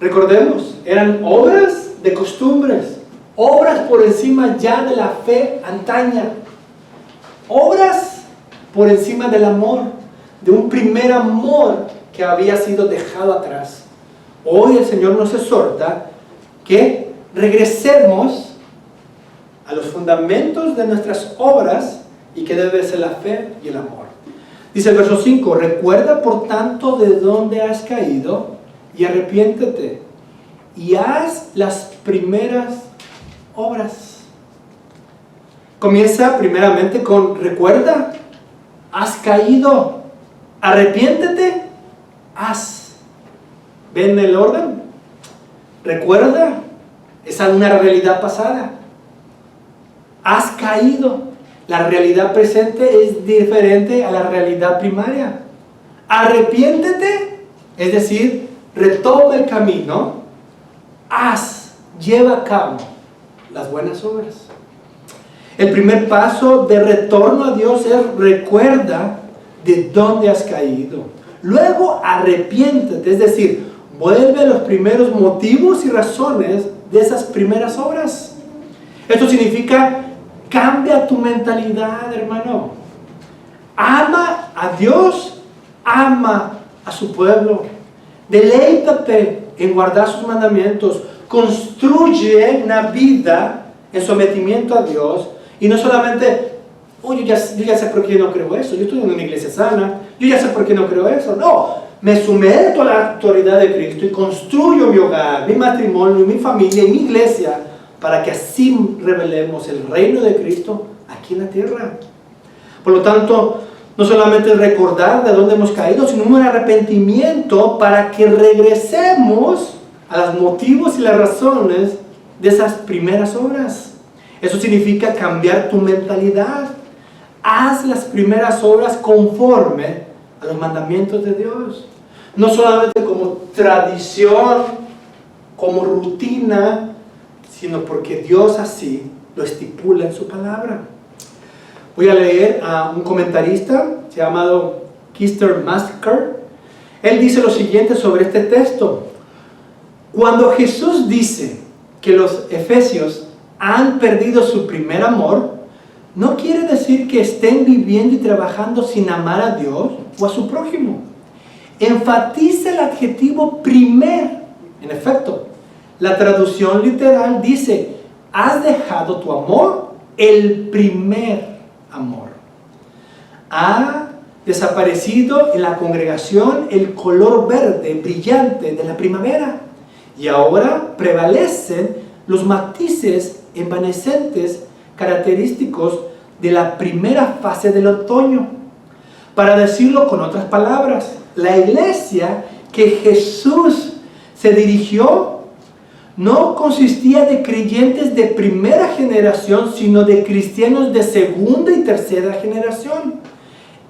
Speaker 1: Recordemos, eran obras de costumbres, obras por encima ya de la fe antaña, obras por encima del amor, de un primer amor que había sido dejado atrás. Hoy el Señor nos exhorta que regresemos a los fundamentos de nuestras obras y que debe ser la fe y el amor. Dice el verso 5: recuerda por tanto de dónde has caído y arrepiéntete y haz las primeras obras. Comienza primeramente con recuerda, has caído, arrepiéntete, haz. ¿Ven el orden? Recuerda, es una realidad pasada. Has caído, la realidad presente es diferente a la realidad primaria. Arrepiéntete, es decir, retoma el camino, haz, lleva a cabo las buenas obras. El primer paso de retorno a Dios es recuerda de dónde has caído. Luego arrepiéntete, es decir, vuelve a los primeros motivos y razones de esas primeras obras. Esto significa cambia tu mentalidad, hermano. Ama a Dios, ama a su pueblo. Deleítate en guardar sus mandamientos. Construye una vida en sometimiento a Dios. Y no solamente, yo ya sé por qué no creo eso. Yo estoy en una iglesia sana. Yo ya sé por qué no creo eso. No, me someto a la autoridad de Cristo y construyo mi hogar, mi matrimonio, mi familia y mi iglesia para que así revelemos el reino de Cristo aquí en la tierra. Por lo tanto, no solamente recordar de dónde hemos caído, sino un arrepentimiento para que regresemos a los motivos y las razones de esas primeras obras. Eso significa cambiar tu mentalidad. Haz las primeras obras conforme a los mandamientos de Dios. No solamente como tradición, como rutina, sino porque Dios así lo estipula en su palabra. Voy a leer a un comentarista llamado Kister Masker. Él dice lo siguiente sobre este texto. Cuando Jesús dice que los efesios han perdido su primer amor, no quiere decir que estén viviendo y trabajando sin amar a Dios o a su prójimo. Enfatiza el adjetivo primer. En efecto, la traducción literal dice: has dejado tu amor, el primer amor. Ha desaparecido en la congregación el color verde brillante de la primavera y ahora prevalecen los matices evanescentes característicos de la primera fase del otoño. Para decirlo con otras palabras, la iglesia que Jesús se dirigió no consistía de creyentes de primera generación, sino de cristianos de segunda y tercera generación.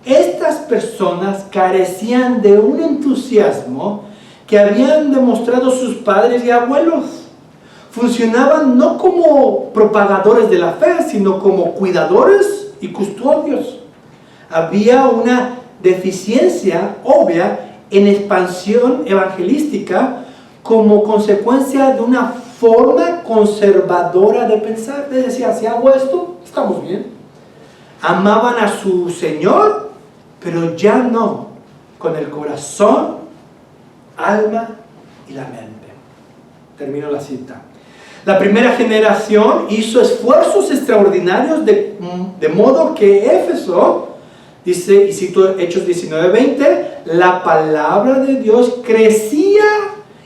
Speaker 1: Estas personas carecían de un entusiasmo que habían demostrado sus padres y abuelos. Funcionaban no como propagadores de la fe, sino como cuidadores y custodios. Había una deficiencia obvia en expansión evangelística como consecuencia de una forma conservadora de pensar. Les decía, si hago esto, estamos bien. Amaban a su Señor, pero ya no con el corazón, alma y la mente. Termino la cita. La primera generación hizo esfuerzos extraordinarios de modo que Éfeso, dice, y cito Hechos 19:20, la palabra de Dios crecía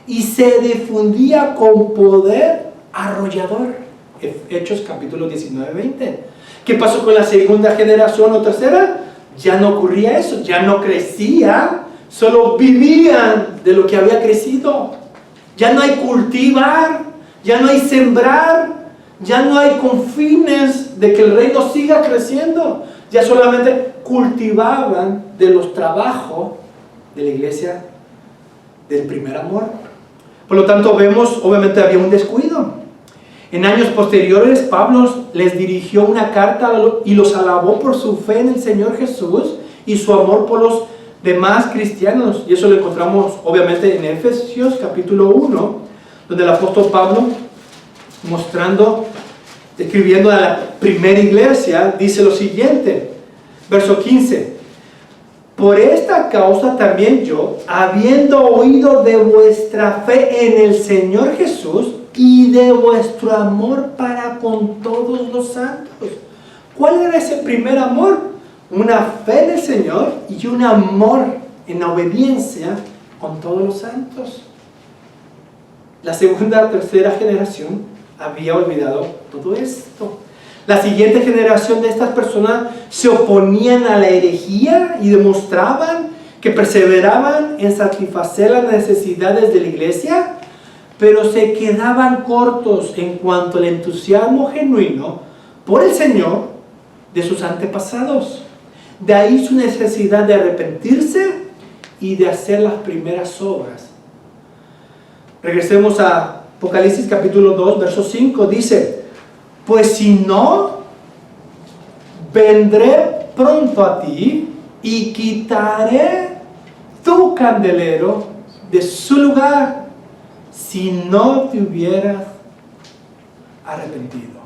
Speaker 1: y se difundía con poder arrollador. Hechos capítulo 19:20. ¿Qué pasó con la segunda generación o tercera? Ya no ocurría eso, ya no crecía, solo vivían de lo que había crecido. Ya no hay cultivar, ya no hay sembrar, ya no hay confines de que el reino siga creciendo. Ya solamente cultivaban de los trabajos de la iglesia del primer amor. Por lo tanto, vemos, obviamente había un descuido. En años posteriores, Pablo les dirigió una carta y los alabó por su fe en el Señor Jesús y su amor por los demás cristianos. Y eso lo encontramos, obviamente, en Efesios capítulo 1, donde el apóstol Pablo, escribiendo a la primera iglesia, dice lo siguiente, verso 15: por esta causa también yo, habiendo oído de vuestra fe en el Señor Jesús y de vuestro amor para con todos los santos. ¿Cuál era ese primer amor? Una fe en el Señor y un amor en obediencia con todos los santos. La segunda, tercera generación había olvidado todo esto. La siguiente generación de estas personas se oponían a la herejía y demostraban que perseveraban en satisfacer las necesidades de la iglesia, pero se quedaban cortos en cuanto al entusiasmo genuino por el Señor de sus antepasados. De ahí su necesidad de arrepentirse y de hacer las primeras obras. Regresemos a Apocalipsis capítulo 2, verso 5, dice: pues si no, vendré pronto a ti y quitaré tu candelero de su lugar, si no te hubieras arrepentido.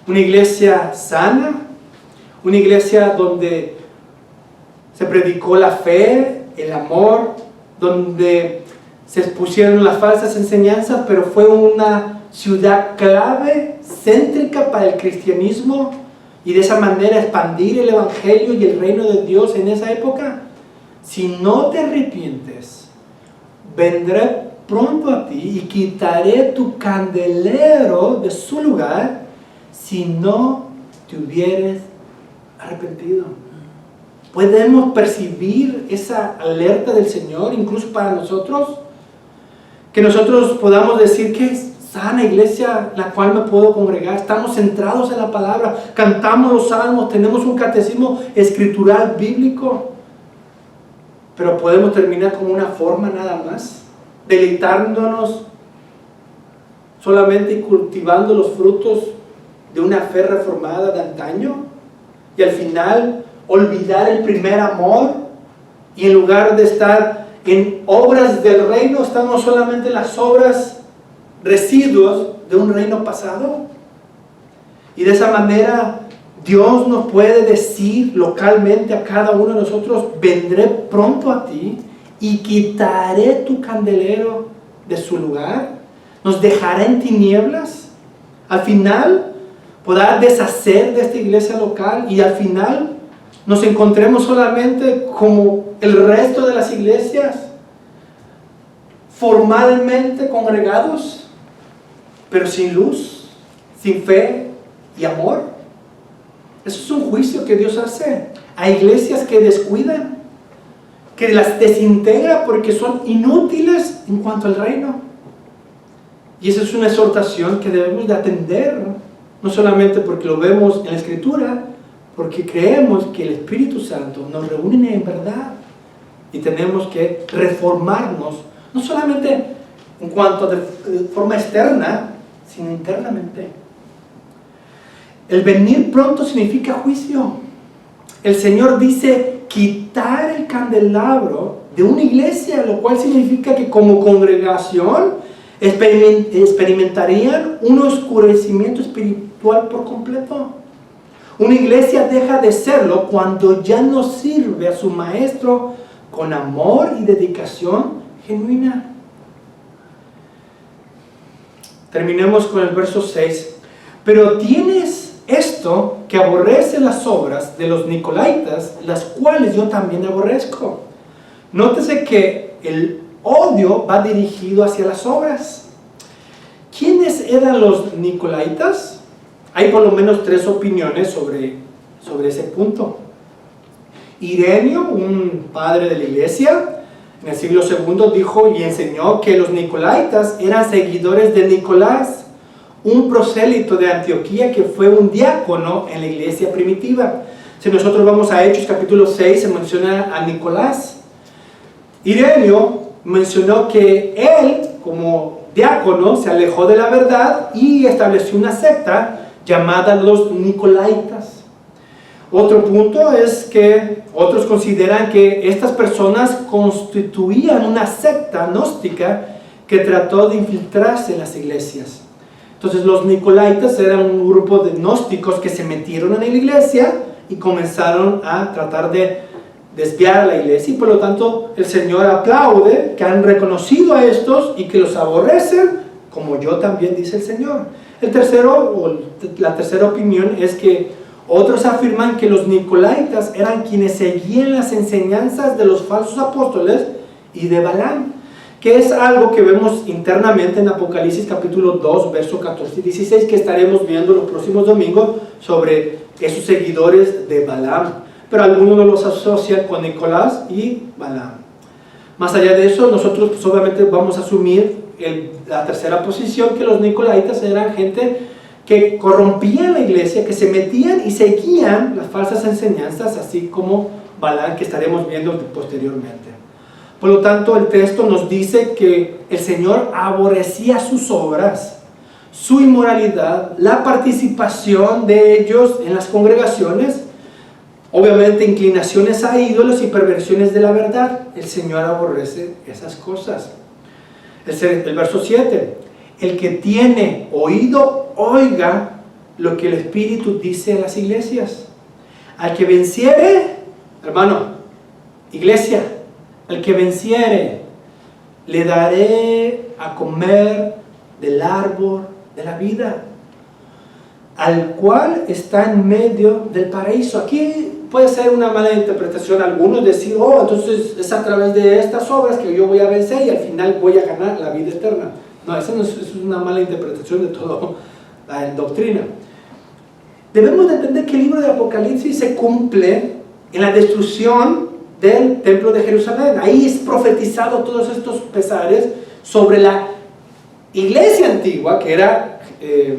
Speaker 1: Una iglesia sana, una iglesia donde se predicó la fe, el amor, donde se expusieron las falsas enseñanzas, pero fue una ciudad clave, céntrica para el cristianismo, y de esa manera expandir el evangelio y el reino de Dios en esa época. Si no te arrepientes, vendré pronto a ti y quitaré tu candelero de su lugar, si no te hubieres arrepentido. ¿Podemos percibir esa alerta del Señor incluso para nosotros? Que nosotros podamos decir que es sana iglesia la cual me puedo congregar, estamos centrados en la palabra, cantamos los salmos, tenemos un catecismo escritural bíblico. pero podemos terminar como una forma nada más, deleitándonos solamente y cultivando los frutos de una fe reformada de antaño, y al final olvidar el primer amor, y en lugar de estar en obras del reino, estamos solamente en las obras residuos de un reino pasado. Y de esa manera Dios nos puede decir localmente a cada uno de nosotros: vendré pronto a ti y quitaré tu candelero de su lugar, nos dejará en tinieblas. Al final podrá deshacer de esta iglesia local, y al final nos encontremos solamente como el resto de las iglesias, formalmente congregados, pero sin luz, sin fe y amor. Eso es un juicio que Dios hace a iglesias que descuidan, que las desintegra porque son inútiles en cuanto al reino. Y esa es una exhortación que debemos de atender, no solamente porque lo vemos en la Escritura, porque creemos que el Espíritu Santo nos reúne en verdad, y tenemos que reformarnos, no solamente en cuanto a de forma externa, sino internamente. El venir pronto significa juicio. El Señor dice quitar el candelabro de una iglesia, lo cual significa que como congregación experimentarían un oscurecimiento espiritual por completo. Una iglesia deja de serlo cuando ya no sirve a su maestro con amor y dedicación genuina. Terminemos con el verso 6. Pero tienes esto, que aborrece las obras de los nicolaítas, las cuales yo también aborrezco. Nótese que el odio va dirigido hacia las obras. ¿Quiénes eran los nicolaítas? Hay por lo menos 3 opiniones sobre ese punto. Ireneo, un padre de la iglesia, en el siglo II dijo y enseñó que los nicolaítas eran seguidores de Nicolás, un prosélito de Antioquía que fue un diácono en la iglesia primitiva. Si nosotros vamos a Hechos capítulo 6, se menciona a Nicolás. Ireneo mencionó que él, como diácono, se alejó de la verdad y estableció una secta llamada los Nicolaitas. Otro punto es que otros consideran que estas personas constituían una secta gnóstica que trató de infiltrarse en las iglesias. Entonces los Nicolaitas eran un grupo de gnósticos que se metieron en la iglesia y comenzaron a tratar de desviar a la iglesia, y por lo tanto el Señor aplaude que han reconocido a estos y que los aborrecen, como yo también, dice el Señor. La tercera opinión es que otros afirman que los Nicolaitas eran quienes seguían las enseñanzas de los falsos apóstoles y de Balaam, que es algo que vemos internamente en Apocalipsis capítulo 2, verso 14 y 16, que estaremos viendo los próximos domingos sobre esos seguidores de Balaam. Pero algunos no los asocian con Nicolás y Balaam. Más allá de eso, nosotros pues, obviamente vamos a asumir la tercera posición, que los Nicolaitas eran gente que corrompían la iglesia, que se metían y seguían las falsas enseñanzas, así como Balaam, que estaremos viendo posteriormente. Por lo tanto, el texto nos dice que el Señor aborrecía sus obras, su inmoralidad, la participación de ellos en las congregaciones, obviamente inclinaciones a ídolos y perversiones de la verdad. El Señor aborrece esas cosas. El verso 7, el que tiene oído, oiga lo que el Espíritu dice a las iglesias. Al que venciere, hermano, iglesia, al que venciere, le daré a comer del árbol de la vida, al cual está en medio del paraíso. Aquí puede ser una mala interpretación, algunos decir, oh, entonces es a través de estas obras que yo voy a vencer y al final voy a ganar la vida eterna. No, esa no es una mala interpretación de toda la doctrina. Debemos de entender que el libro de Apocalipsis se cumple en la destrucción del templo de Jerusalén. Ahí es profetizado todos estos pesares sobre la iglesia antigua, que era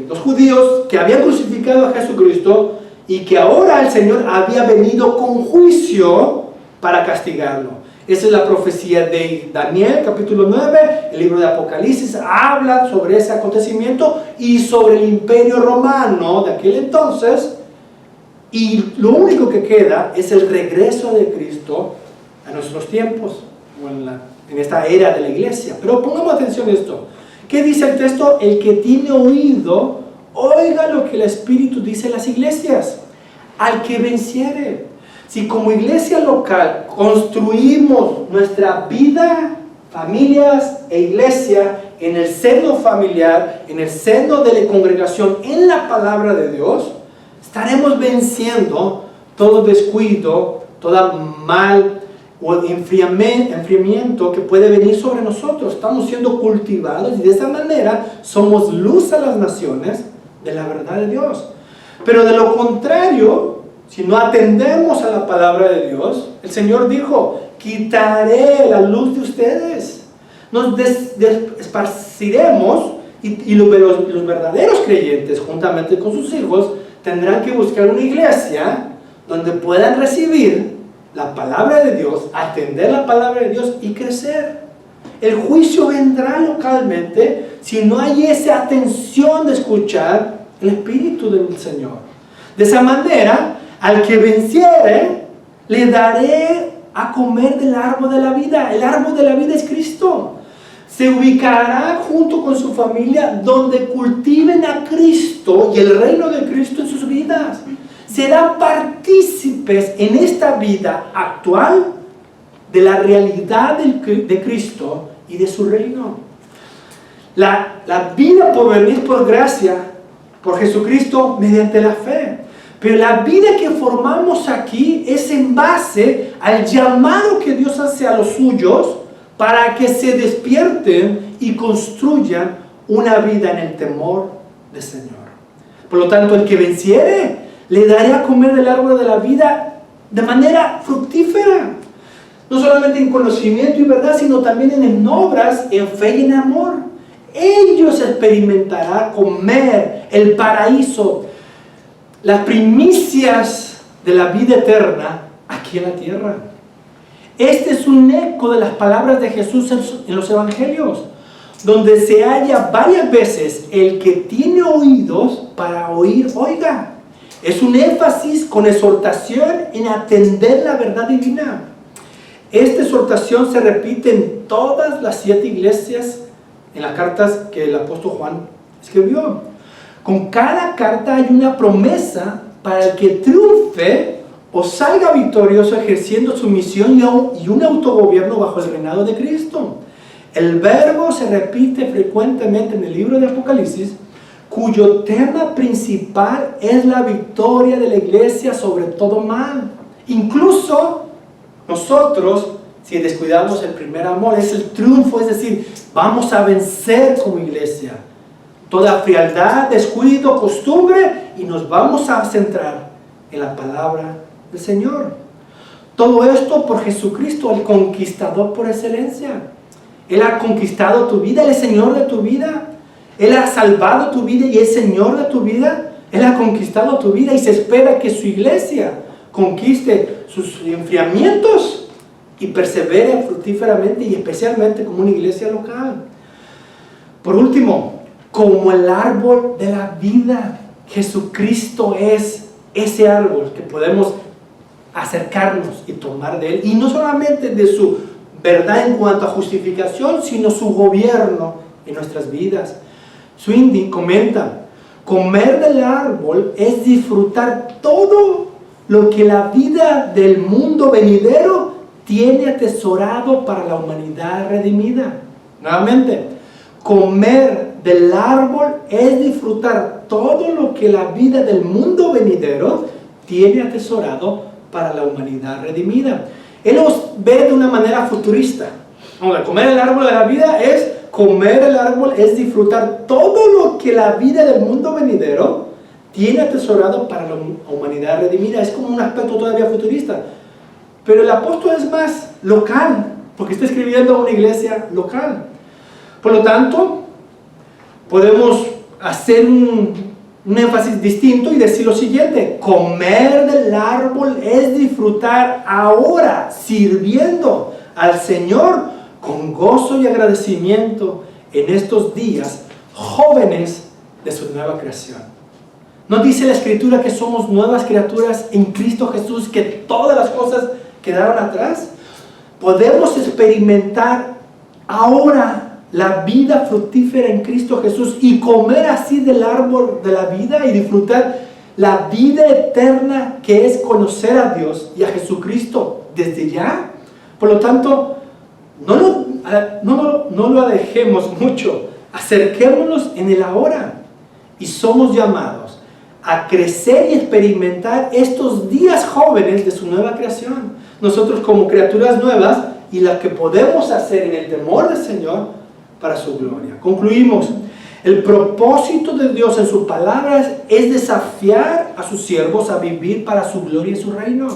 Speaker 1: los judíos que habían crucificado a Jesucristo y que ahora el Señor había venido con juicio para castigarlo. Esa es la profecía de Daniel, capítulo 9. El libro de Apocalipsis habla sobre ese acontecimiento y sobre el imperio romano de aquel entonces. Y lo único que queda es el regreso de Cristo a nuestros tiempos, o en esta era de la iglesia. Pero pongamos atención a esto. ¿Qué dice el texto? El que tiene oído, oiga lo que el Espíritu dice en las iglesias. Al que venciere. Si como iglesia local construimos nuestra vida, familias e iglesia en el seno familiar, en el seno de la congregación, en la palabra de Dios, estaremos venciendo todo descuido, todo mal o enfriamiento que puede venir sobre nosotros. Estamos siendo cultivados y de esa manera somos luz a las naciones de la verdad de Dios. Pero de lo contrario, si no atendemos a la palabra de Dios, el Señor dijo, quitaré la luz de ustedes. Nos esparciremos y los verdaderos creyentes, juntamente con sus hijos, tendrán que buscar una iglesia donde puedan recibir la palabra de Dios, atender la palabra de Dios y crecer. El juicio vendrá localmente si no hay esa atención de escuchar el Espíritu del Señor. De esa manera, al que venciere, le daré a comer del árbol de la vida. El árbol de la vida es Cristo. Se ubicará junto con su familia donde cultiven a Cristo y el reino de Cristo en sus vidas. Serán partícipes en esta vida actual de la realidad de Cristo y de su reino. La vida por venir por gracia, por Jesucristo, mediante la fe. Pero la vida que formamos aquí es en base al llamado que Dios hace a los suyos para que se despierten y construyan una vida en el temor del Señor. Por lo tanto, el que venciere, le daré a comer del árbol de la vida de manera fructífera. No solamente en conocimiento y verdad, sino también en obras, en fe y en amor. Ellos experimentarán comer el paraíso, las primicias de la vida eterna aquí en la tierra. Este es un eco de las palabras de Jesús en los evangelios, donde se halla varias veces el que tiene oídos para oír, oiga. Es un énfasis con exhortación en atender la verdad divina. Esta exhortación se repite en todas las 7 iglesias en las cartas que el apóstol Juan escribió. Con cada carta hay una promesa para el que triunfe o salga victorioso ejerciendo su misión y un autogobierno bajo el reinado de Cristo. El verbo se repite frecuentemente en el libro de Apocalipsis, cuyo tema principal es la victoria de la iglesia sobre todo mal. Incluso nosotros, si descuidamos el primer amor, es el triunfo, es decir, vamos a vencer como iglesia toda frialdad, descuido, costumbre, y nos vamos a centrar en la palabra del Señor. Todo esto por Jesucristo, el conquistador por excelencia. Él ha conquistado tu vida, Él es Señor de tu vida. Él ha salvado tu vida y es Señor de tu vida. Él ha conquistado tu vida y se espera que su iglesia conquiste sus enfriamientos y persevere fructíferamente y especialmente como una iglesia local. Por último, como el árbol de la vida, Jesucristo es ese árbol que podemos acercarnos y tomar de Él. Y no solamente de su verdad en cuanto a justificación, sino su gobierno en nuestras vidas. Swindy comenta, comer del árbol es disfrutar todo lo que la vida del mundo venidero tiene atesorado para la humanidad redimida. Nuevamente, comer del árbol es disfrutar todo lo que la vida del mundo venidero tiene atesorado para la humanidad redimida. Él los ve de una manera futurista. Comer el árbol de la vida es comer el árbol, es disfrutar todo lo que la vida del mundo venidero tiene atesorado para la humanidad redimida. Es como un aspecto todavía futurista. Pero el apóstol es más local, porque está escribiendo a una iglesia local. Por lo tanto, podemos hacer un énfasis distinto y decir lo siguiente: comer del árbol es disfrutar ahora, sirviendo al Señor con gozo y agradecimiento en estos días jóvenes de su nueva creación. ¿No dice la Escritura que somos nuevas criaturas en Cristo Jesús, que todas las cosas quedaron atrás? Podemos experimentar ahora la vida fructífera en Cristo Jesús y comer así del árbol de la vida y disfrutar la vida eterna que es conocer a Dios y a Jesucristo desde ya. Por lo tanto, no lo alejemos mucho, acerquémonos en el ahora, y somos llamados a crecer y experimentar estos días jóvenes de su nueva creación. Nosotros como criaturas nuevas y las que podemos hacer en el temor del Señor para su gloria. Concluimos. El propósito de Dios en sus palabras es desafiar a sus siervos a vivir para su gloria y su reino.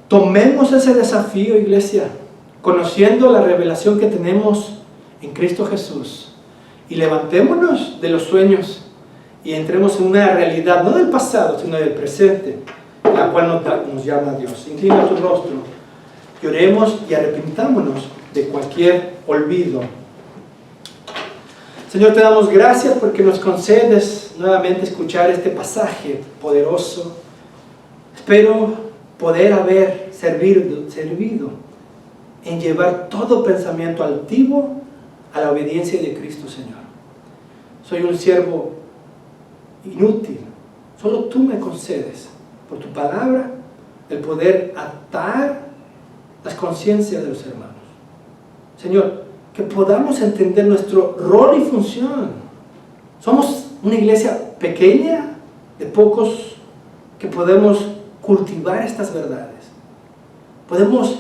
Speaker 1: Tomemos ese desafío, iglesia, conociendo la revelación que tenemos en Cristo Jesús, y levantémonos de los sueños y entremos en una realidad, no del pasado, sino del presente, la cual nos llama Dios. Inclina tu rostro y oremos y arrepintámonos de cualquier olvido. Señor, te damos gracias porque nos concedes nuevamente escuchar este pasaje poderoso. Espero poder haber servido en llevar todo pensamiento altivo a la obediencia de Cristo, Señor. Soy un siervo inútil. Solo tú me concedes, por tu palabra, el poder atar las conciencias de los hermanos. Señor, que podamos entender nuestro rol y función. Somos una iglesia pequeña, de pocos, que podemos cultivar estas verdades. Podemos...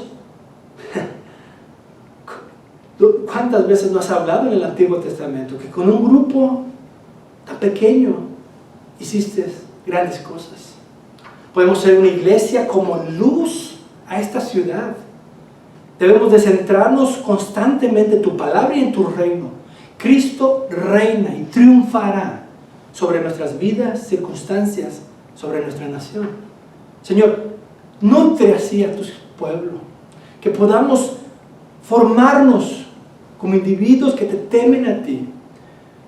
Speaker 1: ¿Cuántas veces nos has hablado en el Antiguo Testamento que con un grupo tan pequeño hiciste grandes cosas? Podemos ser una iglesia como luz a esta ciudad. Debemos de centrarnos constantemente en tu palabra y en tu reino. Cristo reina y triunfará sobre nuestras vidas, circunstancias, sobre nuestra nación. Señor, nutre así a tu pueblo, que podamos formarnos como individuos que te temen a ti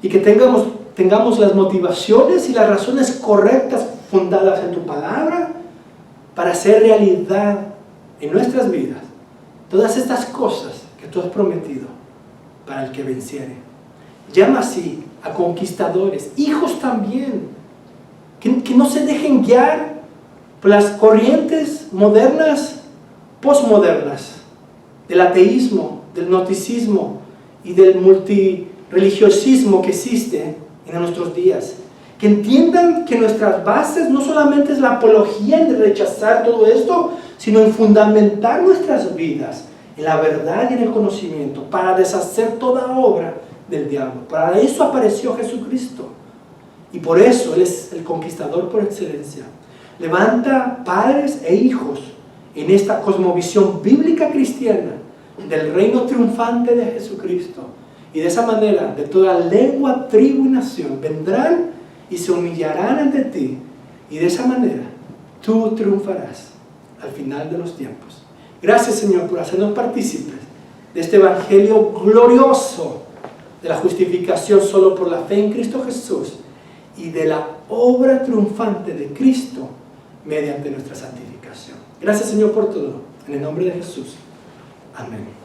Speaker 1: y que tengamos las motivaciones y las razones correctas fundadas en tu palabra para hacer realidad en nuestras vidas todas estas cosas que tú has prometido para el que venciere. Llama así a conquistadores, hijos también, que no se dejen guiar por las corrientes modernas, posmodernas, del ateísmo, del gnosticismo y del multireligiosismo que existe en nuestros días. Que entiendan que nuestras bases no solamente es la apología en rechazar todo esto, sino en fundamentar nuestras vidas en la verdad y en el conocimiento, para deshacer toda obra del diablo. Para eso apareció Jesucristo. Y por eso Él es el conquistador por excelencia. Levanta padres e hijos en esta cosmovisión bíblica cristiana del reino triunfante de Jesucristo. Y de esa manera, de toda lengua, tribu y nación vendrán y se humillarán ante ti. Y de esa manera, tú triunfarás al final de los tiempos. Gracias, Señor, por hacernos partícipes de este evangelio glorioso de la justificación solo por la fe en Cristo Jesús y de la obra triunfante de Cristo mediante nuestra santificación. Gracias, Señor, por todo. En el nombre de Jesús. Amén.